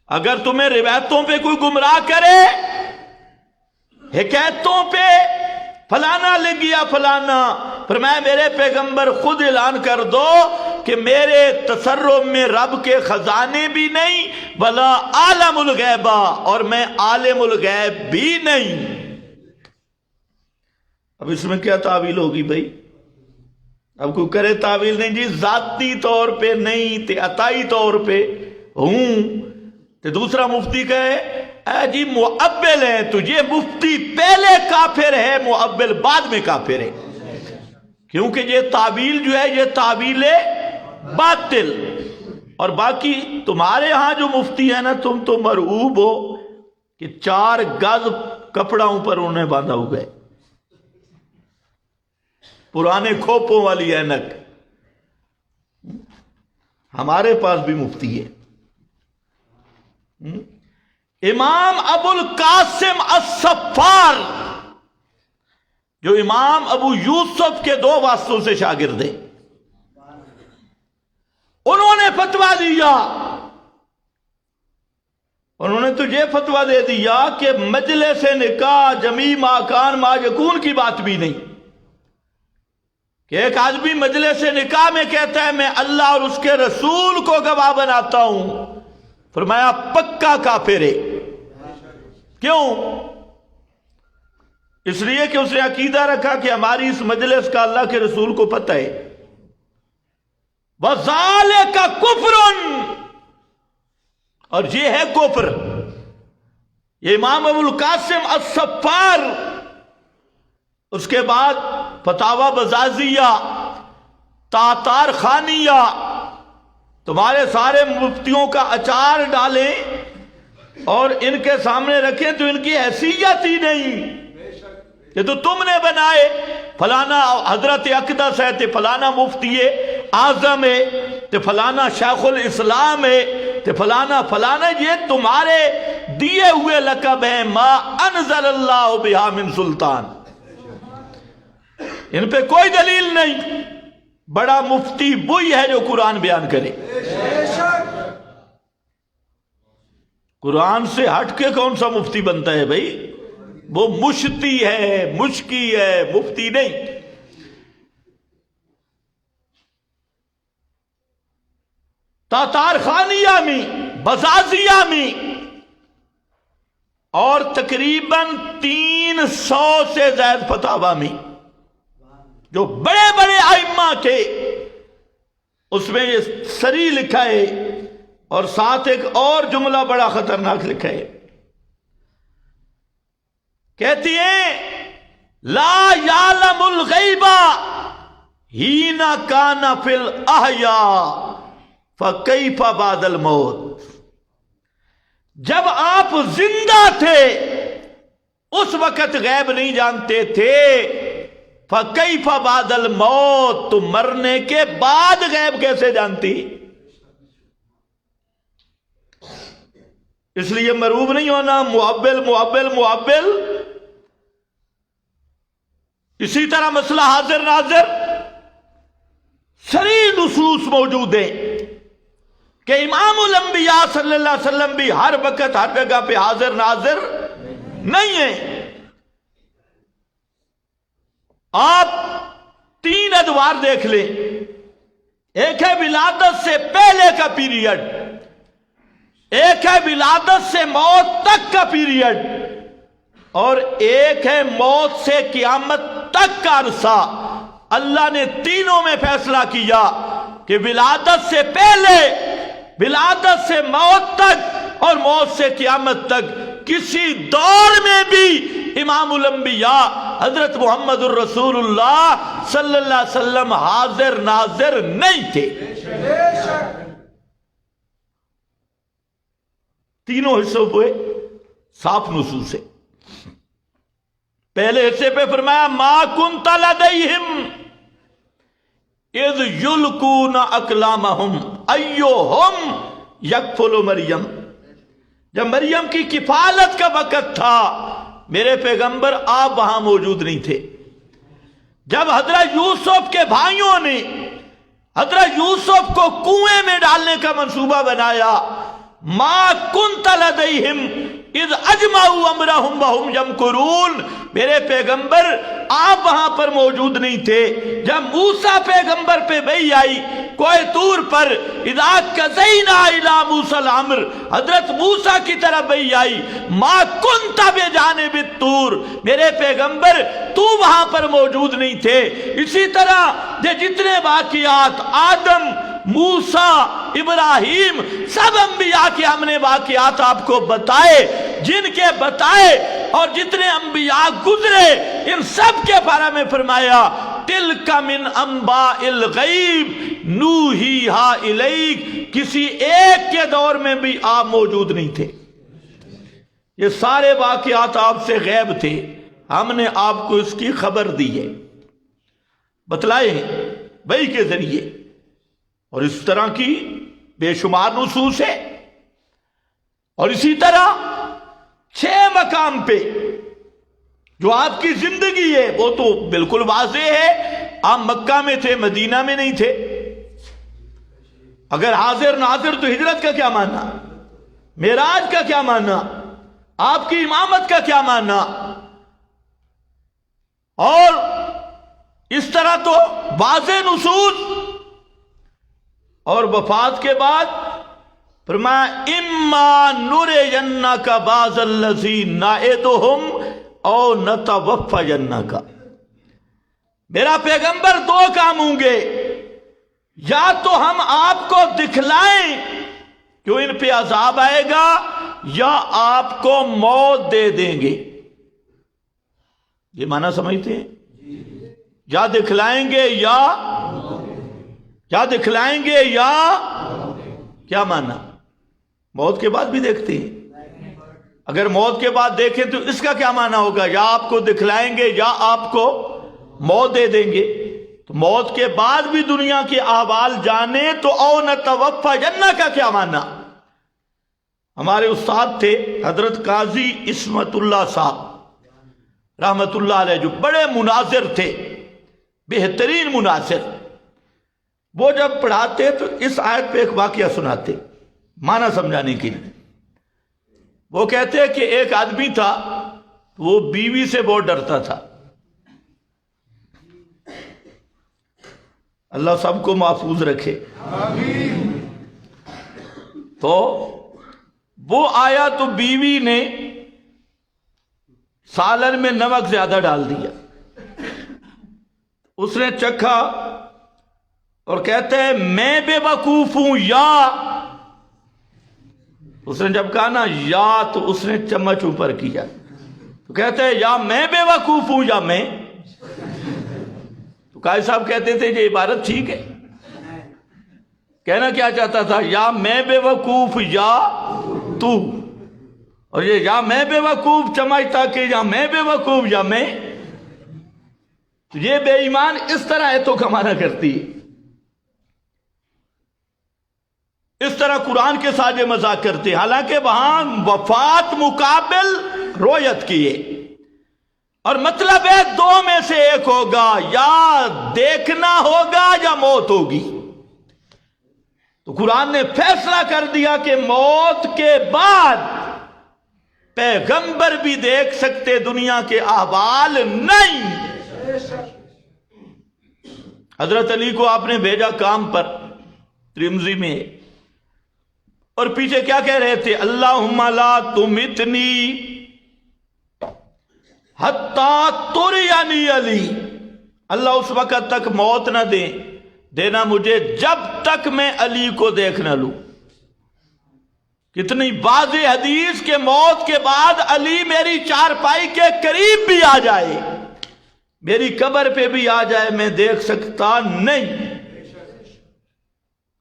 S1: اگر تمہیں روایتوں پہ کوئی گمراہ کرے، حکایتوں پہ فلانا لکھ گیا فلانا، فرمایا میرے پیغمبر خود اعلان کر دو کہ میرے تصرف میں رب کے خزانے بھی نہیں بلا عالم الغیبہ، اور میں عالم الغیب بھی نہیں۔ اب اس میں کیا تعویل ہوگی بھائی؟ اب کوئی کرے تعویل نہیں جی ذاتی طور پہ نہیں تے عطائی طور پہ ہوں، تے دوسرا مفتی کہے اے جی معبل ہے تو یہ مفتی پہلے کافر ہے، معبل بعد میں کافر ہے، کیونکہ یہ تعویل جو ہے یہ تعویل باطل۔ اور باقی تمہارے ہاں جو مفتی ہے نا، تم تو مرعوب ہو کہ 4 گز کپڑا اوپر انہیں باندھا ہوا ہے، پرانے کھوپوں والی اینک۔ ہمارے پاس بھی مفتی ہے، امام ابو القاسم الصفار جو امام ابو یوسف کے 2 واسطوں سے شاگرد ہیں، انہوں نے فتویٰ دیا، انہوں نے تو یہ فتویٰ دے دیا کہ مجلس نکاح جمیع ما کان ما یکون کی بات بھی نہیں، کہ ایک آدمی مجلس نکاح میں کہتا ہے میں اللہ اور اس کے رسول کو گواہ بناتا ہوں، فرمایا پکا کافر ہے۔ کیوں؟ اس لیے کہ اس نے عقیدہ رکھا کہ ہماری اس مجلس کا اللہ کے رسول کو پتہ ہے۔ وَذَالِكَ كُفْرٌ، اور یہ ہے کفر۔ یہ امام ابو القاسم الصفار، اس کے بعد فتاوی بزازیہ، تاتار خانیہ، تمہارے سارے مفتیوں کا اچار ڈالیں اور ان کے سامنے رکھیں تو ان کی حیثیت ہی نہیں، یہ تو تم نے بنائے، فلانا حضرت اقدس ہے تے فلانا مفتی اعظم ہے تے فلانا شیخ الاسلام ہے تے فلانا فلانا، یہ تمہارے دیے ہوئے لقب ہیں، ما انزل اللہ بہا من سلطان، ان پہ کوئی دلیل نہیں۔ بڑا مفتی وہی ہے جو قرآن بیان کرے، قرآن سے ہٹ کے کون سا مفتی بنتا ہے بھائی؟ وہ مشتی ہے، مشکی ہے، مفتی نہیں۔ تاتار خانیہ میں، بزازیہ میں، اور تقریباً 300 سے زائد فتاوی میں جو بڑے بڑے ائمہ تھے، اس میں یہ سری لکھا ہے، اور ساتھ ایک اور جملہ بڑا خطرناک لکھا ہے، کہتی ہیں لا یعلم الغیب حین کان فی الاحیاء فکیف بعد الموت، جب آپ زندہ تھے اس وقت غیب نہیں جانتے تھے، فکیف بعد الموت، تو مرنے کے بعد غیب کیسے جانتی؟ اس لیے مرعوب نہیں ہونا، معبل معبل معبل۔ اسی طرح مسئلہ حاضر ناظر، صریح نصوص موجود ہیں کہ امام الانبیاء صلی اللہ علیہ وسلم بھی ہر وقت ہر جگہ پہ حاضر ناظر نہیں ہیں۔ آپ 3 ادوار دیکھ لیں، ایک ہے ولادت سے پہلے کا پیریڈ، ایک ہے ولادت سے موت تک کا پیریڈ، اور ایک ہے موت سے قیامت تک کا عرصہ۔ اللہ نے تینوں میں فیصلہ کیا کہ ولادت سے پہلے، ولادت سے موت تک اور موت سے قیامت تک کسی دور میں بھی امام الانبیاء حضرت محمد الرسول اللہ صلی اللہ علیہ وسلم حاضر ناظر نہیں تھے۔ تینوں حصوں پہ صاف نصوص ہے۔ پہلے حصے پہ فرمایا ما کنت لدیہم اذ یلقون اقلامہم ایہم یکفل مریم، جب مریم کی کفالت کا وقت تھا میرے پیغمبر آپ وہاں موجود نہیں تھے۔ جب حضرت یوسف کے بھائیوں نے حضرت یوسف کو کنویں میں ڈالنے کا منصوبہ بنایا، ما کنت لدیہم اذ اجمعوا امرہم وہم یمکرون، میرے پیغمبر آپ وہاں پر موجود نہیں تھے جب موسیٰ پیغمبر پہ وحی آئی کوہ طور پر، اذا قضینا الی موسیٰ الامر، حضرت موسیٰ کی طرف وحی آئی، ما کنت بجانب الطور، میرے پیغمبر تو وہاں پر موجود نہیں تھے۔ اسی طرح جتنے واقعات آدم، موسیٰ، ابراہیم، سب انبیاء کے ہم نے واقعات آپ کو بتائے، جن کے بتائے اور جتنے انبیاء گزرے ان سب کے بارے میں فرمایا تلک من انباء الغیب نوحیہا الیک، کسی ایک کے دور میں بھی آپ موجود نہیں تھے، یہ سارے واقعات آپ سے غیب تھے، ہم نے آپ کو اس کی خبر دی ہے، بتلائے ہیں وحی کے ذریعے۔ اور اس طرح کی بے شمار نصوص ہے۔ اور اسی طرح 6 مقام پہ جو آپ کی زندگی ہے وہ تو بالکل واضح ہے، آپ مکہ میں تھے، مدینہ میں نہیں تھے۔ اگر حاضر ناظر تو ہجرت کا کیا معنی، معراج کا کیا معنی، آپ کی امامت کا کیا معنی؟ اور اس طرح تو واضح نصوص۔ اور وفات کے بعد فرمایا اما نرینک بعض الذی نعدہم او نتوفینک، میرا پیغمبر 2 کام ہوں گے، یا تو ہم آپ کو دکھلائیں کہ ان پہ عذاب آئے گا، یا آپ کو موت دے دیں گے۔ یہ معنی سمجھتے ہیں؟ یا دکھلائیں گے یا دکھلائیں گے یا کیا معنی؟ موت کے بعد بھی دیکھتے ہیں، اگر موت کے بعد دیکھیں تو اس کا کیا معنی ہوگا؟ یا آپ کو دکھلائیں گے یا آپ کو موت دے دیں گے۔ تو موت کے بعد بھی دنیا کے احوال جانے تو او نتوفینک کا کیا معنی؟ ہمارے استاد تھے حضرت قاضی عصمت اللہ صاحب رحمت اللہ علیہ، جو بڑے مناظر تھے، بہترین مناظر۔ وہ جب پڑھاتے تو اس آیت پہ ایک واقعہ سناتے معنی سمجھانے کے لیے۔ وہ کہتے کہ ایک آدمی تھا، وہ بیوی سے بہت ڈرتا تھا، اللہ سب کو محفوظ رکھے۔ تو وہ آیا تو بیوی نے سالن میں نمک زیادہ ڈال دیا، اس نے چکھا اور کہتے ہیں میں بے وقوف ہوں، یا اس نے جب کہا نا یا تو اس نے چمچ اوپر کیا، تو کہتے ہیں یا میں بے وقوف ہوں یا میں۔ تو قاضی صاحب کہتے تھے یہ عبارت ٹھیک ہے، کہنا کیا چاہتا تھا؟ یا میں بے وقوف یا تو، اور یہ یا میں بے وقوف سمجھتا کہ یا میں بے وقوف یا میں۔ یہ بے ایمان اس طرح ایتوں کا معنی کرتی ہے، اس طرح قرآن کے ساتھ مذاق کرتے، حالانکہ وہاں وفات مقابل رویت کی ہے، اور مطلب ہے 2 میں سے ایک ہوگا، یا دیکھنا ہوگا یا موت ہوگی۔ تو قرآن نے فیصلہ کر دیا کہ موت کے بعد پیغمبر بھی دیکھ سکتے دنیا کے احوال نہیں۔ حضرت علی کو آپ نے بھیجا کام پر، ترمذی میں، اور پیچھے کیا کہہ رہے تھے؟ اللہم لا تمتنی حتی ترینی علی، اللہ اس وقت تک موت نہ دینا مجھے جب تک میں علی کو دیکھ نہ لوں۔ کتنی واضح حدیث کہ موت کے بعد علی میری چارپائی کے قریب بھی آ جائے، میری قبر پہ بھی آ جائے، میں دیکھ سکتا نہیں۔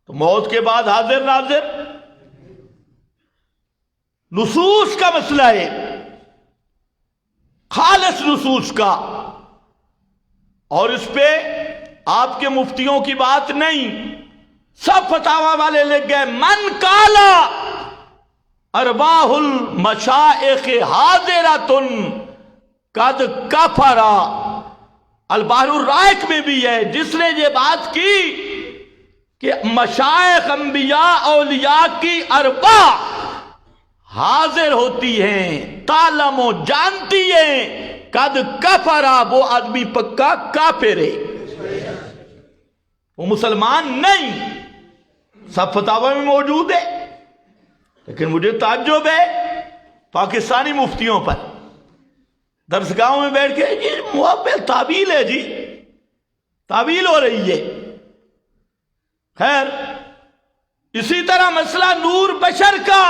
S1: تو موت کے بعد حاضر ناظر نصوص کا مسئلہ ہے، خالص نصوص کا، اور اس پہ آپ کے مفتیوں کی بات نہیں، سب فتاوی والے لکھ گئے من کالا ارواح المشائخ حاضرۃ قد کفر۔ البحر الرائق میں بھی ہے، جس نے یہ بات کی کہ مشائخ انبیاء اولیاء کی ارواح حاضر ہوتی ہیں، تعلم و جانتی ہیں، قد کفرا وہ آدمی پکا کافر ہے، وہ مسلمان نہیں. سب فتاوی میں موجود ہے. لیکن مجھے تعجب ہے پاکستانی مفتیوں پر، درسگاہوں میں بیٹھ کے یہ محبت تعویل ہے جی، تعویل ہو رہی ہے. خیر، اسی طرح مسئلہ نور بشر کا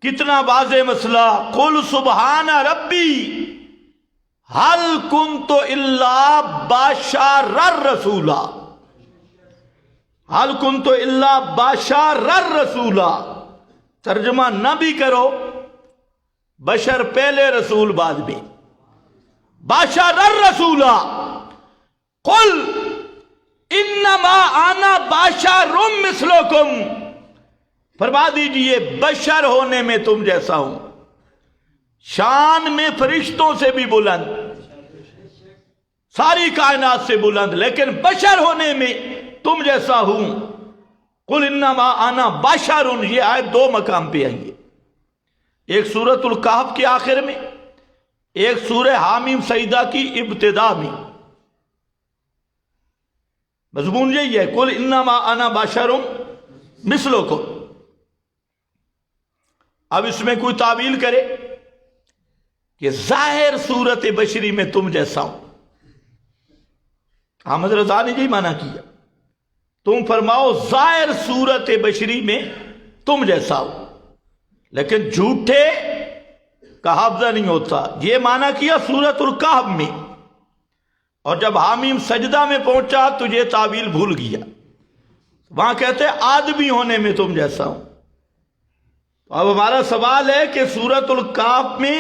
S1: کتنا واضح مسئلہ. قل سبحان ربی حل کنت الا بشرا رسولا، حل کنت الا بشرا رسولا. ترجمہ نہ بھی کرو، بشر پہلے رسول بعد میں، بشرا رسولا. قل انما انا بشر مثلکم، فرما دیجئے بشر ہونے میں تم جیسا ہوں، شان میں فرشتوں سے بھی بلند، ساری کائنات سے بلند، لیکن بشر ہونے میں تم جیسا ہوں. قل انما انا بشر، یہ آیت دو مقام پہ آئی ہے، ایک سورۃ الکہف کے آخر میں، ایک سورہ حامیم سجدہ کی ابتدا میں. مضمون یہی ہے، قل انما انا بشر مثلکم. اب اس میں کوئی تعویل کرے کہ ظاہر صورت بشری میں تم جیسا ہوں. احمد رضا نے یہی معنی کیا، تم فرماؤ ظاہر صورت بشری میں تم جیسا ہو، لیکن جھوٹے کا حافظہ نہیں ہوتا. یہ معنی کیا سورۃ الکہف میں، اور جب حامیم سجدہ میں پہنچا تو یہ تعویل بھول گیا. وہاں کہتے آدمی ہونے میں تم جیسا ہوں. اب ہمارا سوال ہے کہ سورۃ الکہف میں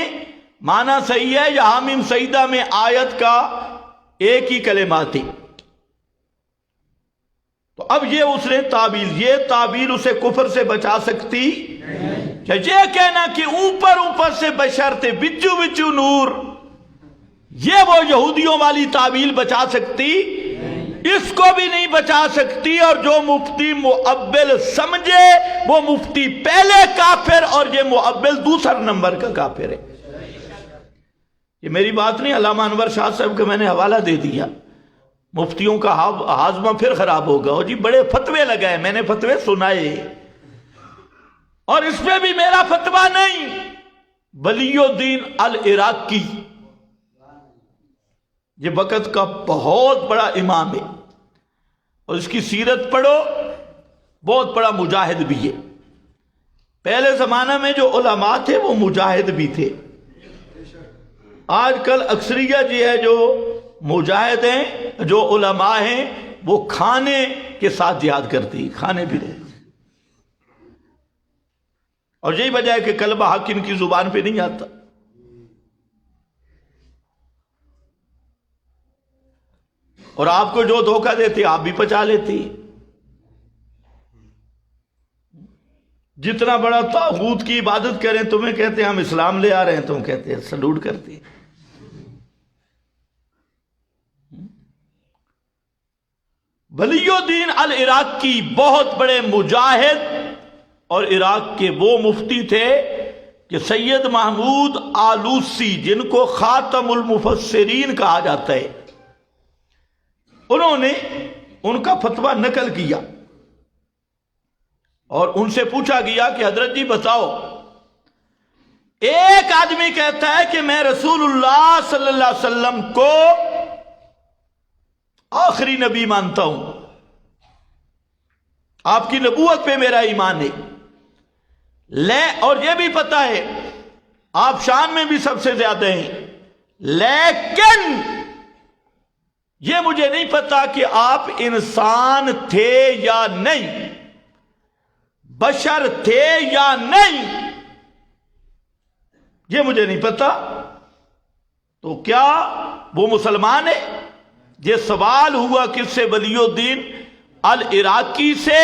S1: معنی صحیح ہے یا حامیم سجدہ میں آیت کا ایک ہی کلمات تھی؟ تو اب یہ اس نے تعویل، یہ تعویل اسے کفر سے بچا سکتی؟ یہ کہنا کہ اوپر اوپر سے بشر تھے، بچو بچو نور، یہ وہ یہودیوں والی تعویل بچا سکتی؟ اس کو بھی نہیں بچا سکتی. اور جو مفتی مؤول سمجھے وہ مفتی پہلے کافر، اور یہ مؤول دوسر نمبر کا کافر ہے. یہ میری بات نہیں، علامہ انور شاہ صاحب کا میں نے حوالہ دے دیا. مفتیوں کا ہاضمہ پھر خراب ہوگا. اور جی بڑے فتوے لگائے، میں نے فتوے سنائے، اور اس میں بھی میرا فتویٰ نہیں، ولی الدین العراقی، یہ وقت کا بہت بڑا امام ہے، اور اس کی سیرت پڑھو، بہت بڑا مجاہد بھی ہے. پہلے زمانہ میں جو علماء تھے وہ مجاہد بھی تھے. آج کل اکثریت یہ ہے جو مجاہد ہیں، جو علماء ہیں وہ کھانے کے ساتھ جہاد کرتی، کھانے بھی رہے. اور یہی وجہ ہے کہ کلمہ حق ان کی زبان پہ نہیں آتا. اور آپ کو جو دھوکہ دیتے آپ بھی پچا لیتی. جتنا بڑا طاغوت کی عبادت کریں تمہیں کہتے ہیں ہم اسلام لے آ رہے ہیں، تم کہتے ہیں سلوٹ کرتے ہیں. ولی الدین العراقی بہت بڑے مجاہد، اور عراق کے وہ مفتی تھے کہ سید محمود آلوسی، جن کو خاتم المفسرین کہا جاتا ہے، انہوں نے ان کا فتویٰ نقل کیا. اور ان سے پوچھا گیا کہ حضرت جی بتاؤ، ایک آدمی کہتا ہے کہ میں رسول اللہ صلی اللہ علیہ وسلم کو آخری نبی مانتا ہوں، آپ کی نبوت پہ میرا ایمان ہے، اور یہ بھی پتا ہے آپ شان میں بھی سب سے زیادہ ہیں، لیکن یہ مجھے نہیں پتا کہ آپ انسان تھے یا نہیں، بشر تھے یا نہیں، یہ مجھے نہیں پتا. تو کیا وہ مسلمان ہے؟ یہ سوال ہوا کس سے؟ ولی الدین العراقی سے.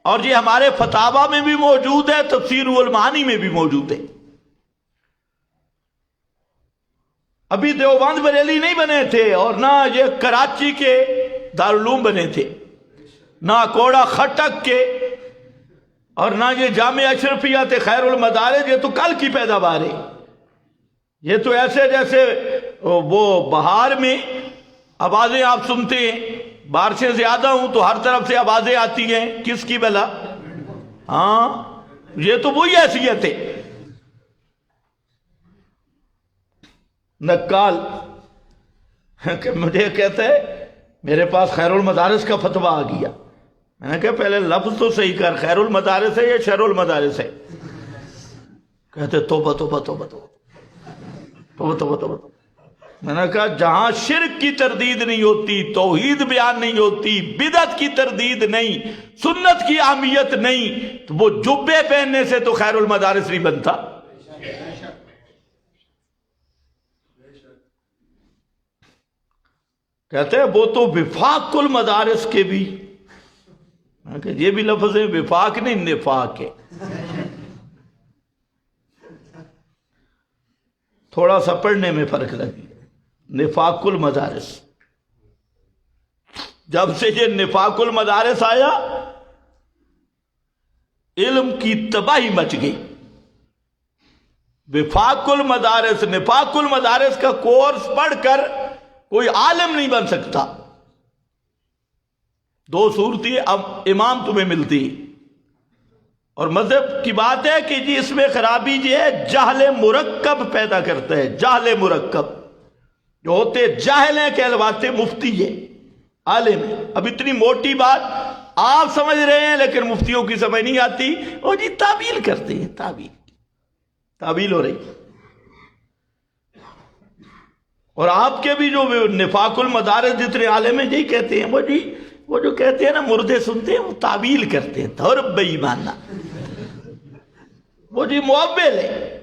S1: اور یہ ہمارے فتاوی میں بھی موجود ہے، تفسیر المعانی میں بھی موجود ہے. ابھی دیوبند بریلی نہیں بنے تھے، اور نہ یہ کراچی کے دارالعلوم بنے تھے، نہ کوڑا خٹک کے اور نہ یہ جامع اشرفیات خیر المدارج، یہ تو کل کی پیداوار ہے. یہ تو ایسے جیسے وہ بہار میں آوازیں آپ سنتے ہیں، بارشیں زیادہ ہوں تو ہر طرف سے آوازیں آتی ہیں، کس کی بلا؟ ہاں، یہ تو وہی حیثیت ہے. نقال کہ مجھے کہتا ہے میرے پاس خیر المدارس کا فتویٰ آ گیا. میں نے کہا پہلے لفظ تو صحیح کر، خیر المدارس ہے یا شر المدارس ہے؟ کہتے توبہ توبہ توبہ توبہ توبہ توبہ توبہ. میں نے کہا جہاں شرک کی تردید نہیں ہوتی، توحید بیان نہیں ہوتی، بدعت کی تردید نہیں، سنت کی اہمیت نہیں، تو وہ جبے پہننے سے تو خیر المدارس نہیں بنتا. کہتے ہیں وہ تو وفاق المدارس کے بھی، میں کہا یہ بھی لفظ ہے، وفاق نہیں نفاق ہے. تھوڑا سا پڑھنے میں فرق لگی. نفاق المدارس، جب سے یہ نفاق المدارس آیا علم کی تباہی مچ گئی. وفاق المدارس، نفاق المدارس کا کورس پڑھ کر کوئی عالم نہیں بن سکتا. دو صورتی امام تمہیں ملتی، اور مذہب کی بات ہے کہ جی اس میں خرابی یہ ہے جہل مرکب پیدا کرتا ہے. جہل مرکب جو ہوتے جاہل ہیں کہلواتے مفتی ہے، عالم ہے. اب اتنی موٹی بات آپ سمجھ رہے ہیں لیکن مفتیوں کی سمجھ نہیں آتی. وہ جی تعویل کرتے ہیں، تعویل ہو رہی. اور آپ کے بھی جو نفاق المدارس جتنے عالم ہیں یہی کہتے ہیں، وہ جو کہتے ہیں نا مردے سنتے ہیں، وہ تعویل کرتے ہیں. دھرب بے ایمانہ، وہ جی معبل ہے،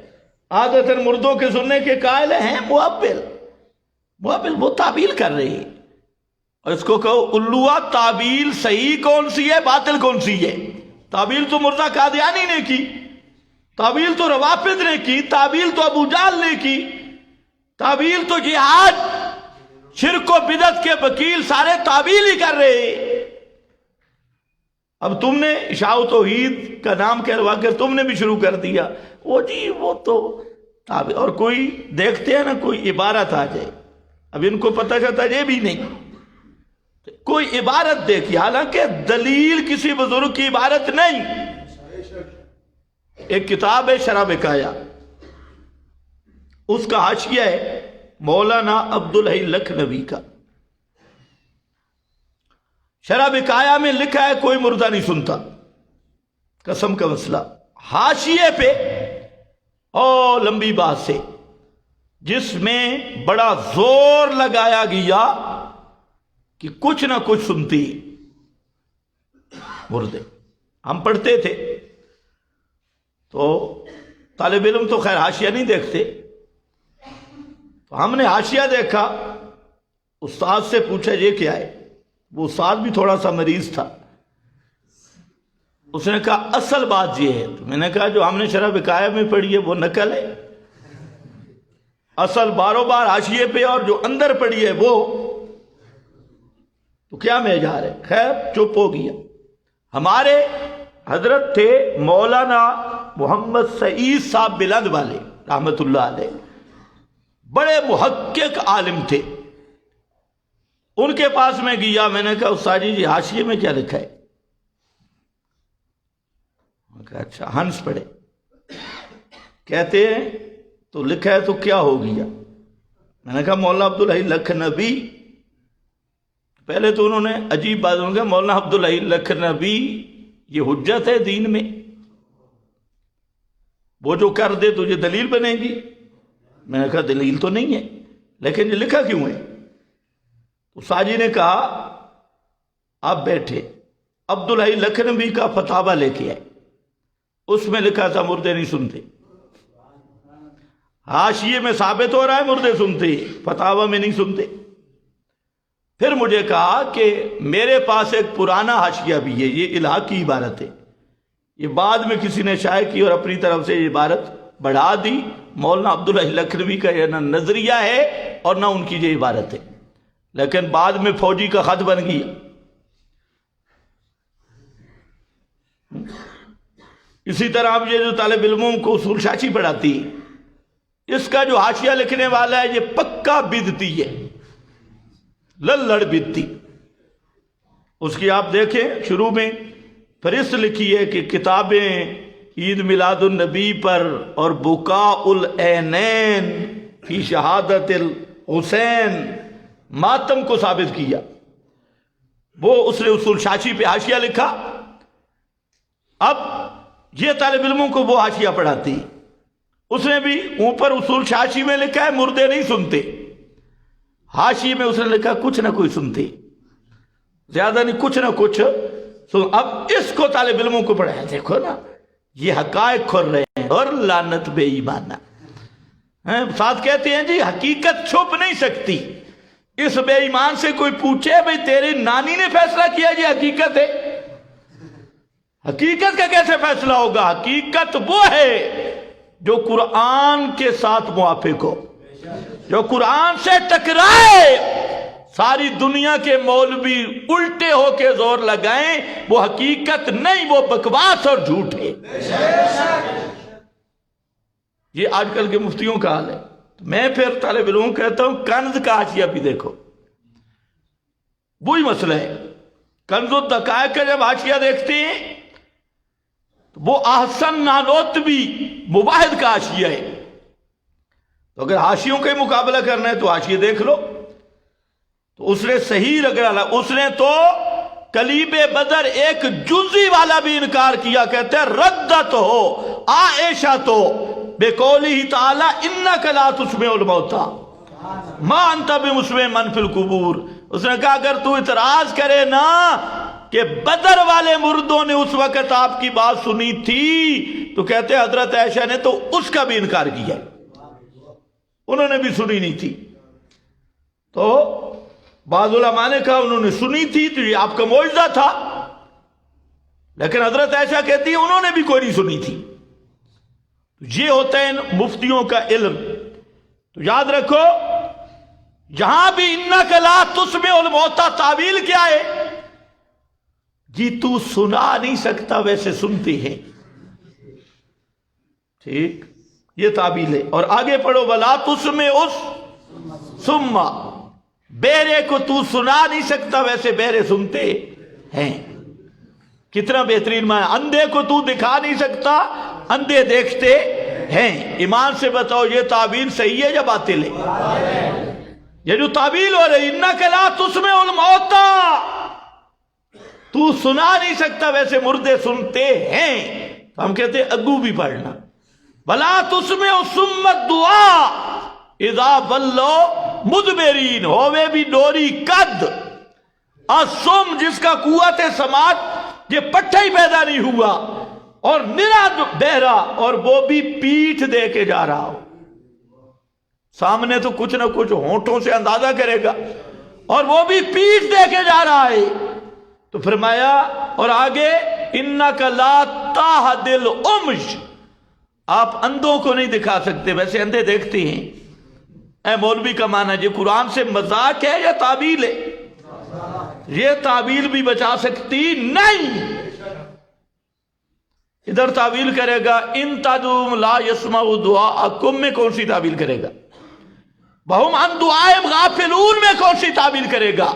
S1: عادتاً مردوں کے سننے کے قائل ہیں. معبل وہ تعویل کر رہے ہیں. اور اس کو کہو الوا، تعویل صحیح کون سی ہے، باطل کون سی ہے؟ تعویل تو مرزا قادیانی نے کی، تعویل تو روافض نے کی، تعویل تو ابو جہل نے کی، تعویل تو جہاد شرک و بدعت کے وکیل سارے تعویل ہی کر رہے ہیں. اب تم نے اشاع و توحید کا نام کہلوا کر تم نے بھی شروع کر دیا. وہ جی وہ تو تعویل. اور کوئی دیکھتے ہیں نا کوئی عبارت آ جائے، اب ان کو پتہ چلتا یہ بھی نہیں، کوئی عبارت دیکھی حالانکہ دلیل کسی بزرگ کی عبارت نہیں. ایک کتاب ہے شرح وقایہ، اس کا حاشیہ ہے مولانا عبدالحی لکھنوی کا. شرح وقایہ میں لکھا ہے کوئی مردہ نہیں سنتا، قسم کا مسئلہ. حاشیے پہ اور لمبی بات سے جس میں بڑا زور لگایا گیا کہ کچھ نہ کچھ سنتی مردے. ہم پڑھتے تھے تو طالب علم تو خیر حاشیہ نہیں دیکھتے، تو ہم نے حاشیہ دیکھا، استاد سے پوچھا یہ کیا ہے. وہ استاد بھی تھوڑا سا مریض تھا. اس نے کہا اصل بات یہ ہے. تو میں نے کہا جو ہم نے شرح وقایہ میں پڑھی ہے وہ نقل ہے، اصل باروں بار حاشیے پہ، اور جو اندر پڑھی ہے وہ تو کیا معیار ہے. خیر چپ ہو گیا. ہمارے حضرت تھے مولانا محمد سعید صاحب بلند والے رحمت اللہ علیہ، بڑے محقق عالم تھے. ان کے پاس میں گیا، میں نے کہا استاد جی حاشیے میں کیا لکھا ہے؟ میں کہا اچھا. ہنس پڑے، کہتے ہیں تو لکھا ہے تو کیا ہو گیا؟ میں نے کہا مولانا عبدالحی لکھنوی. پہلے تو انہوں نے عجیب بات، انہوں نے کہا مولانا عبدالحی لکھنوی یہ حجت ہے دین میں، وہ جو کر دے تو یہ دلیل بنے گی. میں نے کہا دلیل تو نہیں ہے، لیکن یہ لکھا کیوں ہے؟ تو ساجی نے کہا آپ بیٹھے، عبدالحی لکھنوی کا فتاوی لے کے آئے، اس میں لکھا تھا مردے نہیں سنتے. حاشیے میں ثابت ہو رہا ہے مردے سنتے، فتاوی میں نہیں سنتے. پھر مجھے کہا کہ میرے پاس ایک پرانا حاشیہ بھی ہے، یہ الہا کی عبارت ہے، یہ بعد میں کسی نے شائع کی اور اپنی طرف سے یہ عبارت بڑھا دی. مولانا عبدالحی لکھنوی کا یہ نہ نظریہ ہے اور نہ ان کی یہ عبارت ہے، لیکن بعد میں فوجی کا خط بن گیا. اسی طرح اب یہ جو طالب علموں کو اصول شاشی پڑھاتی، اس کا جو حاشیہ لکھنے والا ہے یہ پکا بدعتی ہے، للڑ بدعتی۔ اس کی آپ دیکھیں شروع میں فہرست لکھی ہے کہ کتابیں عید میلاد النبی پر اور بکاء العینین فی شہادت الحسین ماتم کو ثابت کیا، وہ اس نے اصول شاشی پہ حاشیہ لکھا۔ اب یہ طالب علموں کو وہ حاشیہ پڑھاتی، اس نے بھی اوپر اصول شاشی میں لکھا ہے مردے نہیں سنتے، حاشی میں اس نے لکھا کچھ نہ کوئی سنتے، زیادہ نہیں کچھ نہ کچھ اب اس کو طالب علموں کو پڑھایا، دیکھو نا یہ حقائق کھل رہے ہیں، اور لعنت بے ایمانہ ساتھ کہتے ہیں جی حقیقت چھپ نہیں سکتی۔ اس بے ایمان سے کوئی پوچھے بھئی تیری نانی نے فیصلہ کیا یہ حقیقت ہے، حقیقت کا کیسے فیصلہ ہوگا؟ حقیقت وہ ہے جو قرآن کے ساتھ موافق ہو، جو قرآن سے ٹکرائے۔ ساری دنیا کے مولوی الٹے ہو کے زور لگائیں، وہ حقیقت نہیں، وہ بکواس اور جھوٹ ہے۔ یہ آج کل کے مفتیوں کا حال ہے۔ میں پھر طالب علموں کہتا ہوں کنز کا حاشیہ بھی دیکھو، وہی مسئلہ ہے۔ کنز الدقائق کا جب حاشیہ دیکھتے ہیں تو وہ احسن نانوتوی مباحث کا حاشیہ ہے، تو اگر حاشیوں کا مقابلہ کرنا ہے تو حاشیہ دیکھ لو۔ تو اس نے صحیح رگڑا، اس نے تو کلیب بدر ایک جزی والا بھی انکار کیا، کہتے ہیں ردت ہو عائشہ تو بے قولہ تعالی انک لا تسمع الموتى ما انت بمسمع من فی القبور۔ اس نے کہا اگر تو اعتراض کرے نا کہ بدر والے مردوں نے اس وقت آپ کی بات سنی تھی، تو کہتے ہیں حضرت عائشہ نے تو اس کا بھی انکار کیا، انہوں نے بھی سنی نہیں تھی۔ تو بعض علماء نے کہا انہوں نے سنی تھی تو یہ آپ کا معجزہ تھا، لیکن حضرت عائشہ کہتی ہے انہوں نے بھی کوئی نہیں سنی تھی۔ یہ ہوتا ہے مفتیوں کا علم۔ تو یاد رکھو جہاں بھی انک لا تسمع الموتى تعویل کیا ہے؟ جی تو سنا نہیں سکتا ویسے سنتے ہیں، ٹھیک، یہ تعویل ہے۔ اور آگے پڑھو ولا تسمع اس ثم، بیرے کو تو سنا نہیں سکتا ویسے بیرے سنتے ہیں۔ کتنا بہترین معنی، اندھے کو تو دکھا نہیں سکتا اندھے دیکھتے ہیں۔ ایمان سے بتاؤ یہ تعویل صحیح ہے یا باطل ہے؟ یہ جو تعویل ہو رہی انک لا تسمع الموتى، تو سنا نہیں سکتا ویسے مردے سنتے ہیں، تو ہم کہتے ہیں اگو بھی پڑھنا ولا تسمع الصم الدعاء اذا ولوا مدبرین، ہوئے بھی ڈوری قد، الصم جس کا قوت سماعت یہ پٹھا ہی پیدا نہیں ہوا، اور نرا بہرا، اور وہ بھی پیٹھ دے کے جا رہا ہو، سامنے تو کچھ نہ کچھ ہونٹوں سے اندازہ کرے گا، اور وہ بھی پیٹھ دے کے جا رہا ہے۔ تو فرمایا اور آگے انک لا تہدی العمش، آپ اندھوں کو نہیں دکھا سکتے ویسے اندھے دیکھتے ہیں۔ اے مولوی کا معنی یہ قرآن سے مذاق ہے یا تعبیل ہے؟ یہ تعبیل بھی بچا سکتی نہیں۔ ادھر تعبیل کرے گا ان تدعوہم لا یسمعوا دعاءکم میں کون سی تعبیل کرے گا؟ وہم عن دعائہم غافلون میں کون سی تعبیل کرے گا؟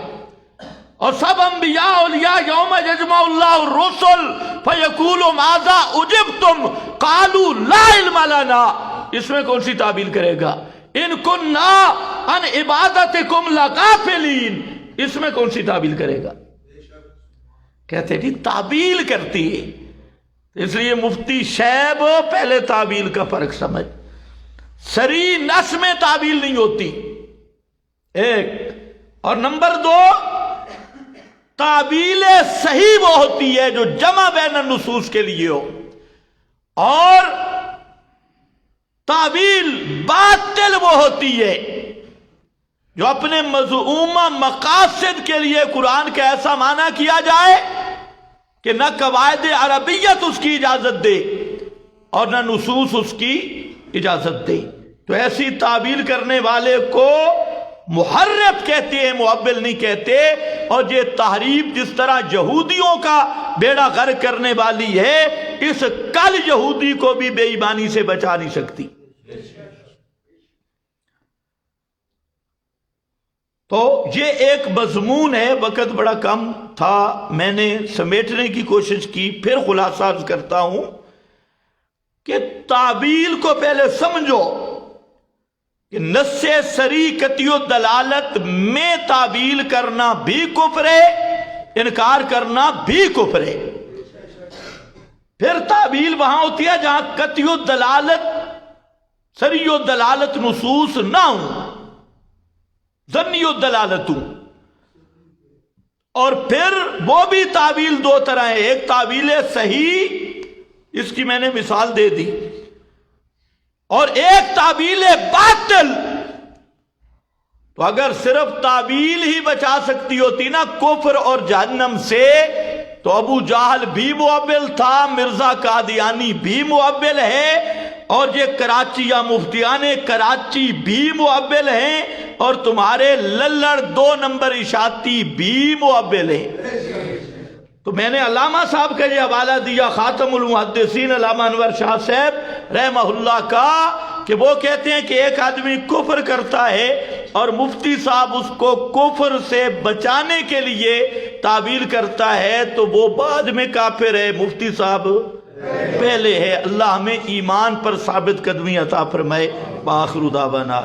S1: اور سب انبیاء اولیاء یوم یجمع اللہ الرسل فیقول ماذا اجبتم قالوا لا علم لنا، اس میں کون سی تعبیل کرے گا؟ ان کننا عن عبادتکم لغافلین، اس میں کون سی تعبیل کرے گا؟ کہتے ہیں تعبیل کرتی ہے، اس لیے مفتی شیب پہلے تعبیل کا فرق سمجھ، سری نس میں تعبیل نہیں ہوتی، ایک، اور نمبر دو تعبیل صحیح وہ ہوتی ہے جو جمع بین النصوص کے لیے ہو، اور تعبیل باطل وہ ہوتی ہے جو اپنے مذمومہ مقاصد کے لیے قرآن کا ایسا معنی کیا جائے کہ نہ قواعد عربیت اس کی اجازت دے اور نہ نصوص اس کی اجازت دے۔ تو ایسی تعبیل کرنے والے کو محرف کہتے ہیں، معبل نہیں کہتے۔ اور یہ تحریف جس طرح یہودیوں کا بیڑا غرق کرنے والی ہے، اس کل یہودی کو بھی بے ایمانی سے بچا نہیں سکتی۔ تو یہ ایک مضمون ہے، وقت بڑا کم تھا، میں نے سمیٹنے کی کوشش کی، پھر خلاصہ عرض کرتا ہوں کہ تعویل کو پہلے سمجھو کہ نص صریح قطعی دلالت میں تعویل کرنا بھی کفر ہے، انکار کرنا بھی کفر ہے۔ پھر تعویل وہاں ہوتی ہے جہاں قطعی دلالت صریح دلالت نصوص نہ ہوں، ظنی دلالت ہوں۔ اور پھر وہ بھی تعویل دو طرح ہے، ایک تعویل صحیح، اس کی میں نے مثال دے دی، اور ایک تعویل باطل۔ تو اگر صرف تعویل ہی بچا سکتی ہوتی نا کفر اور جہنم سے، تو ابو جہل بھی معول تھا، مرزا قادیانی بھی معول ہے، اور یہ کراچی یا مفتیان کراچی بھی معول ہیں، اور تمہارے للڑ 2 نمبر اشاعتی بھی معول ہیں۔ تو میں نے علامہ صاحب کا یہ حوالہ دیا، خاتم المحدثین علامہ انور شاہ صاحب رحمہ اللہ کا، کہ وہ کہتے ہیں کہ ایک آدمی کفر کرتا ہے اور مفتی صاحب اس کو کفر سے بچانے کے لیے تعویل کرتا ہے، تو وہ بعد میں کافر ہے، مفتی صاحب پہلے ہے۔ اللہ ہمیں ایمان پر ثابت قدمی عطا فرمائے۔ بآخر دعوانا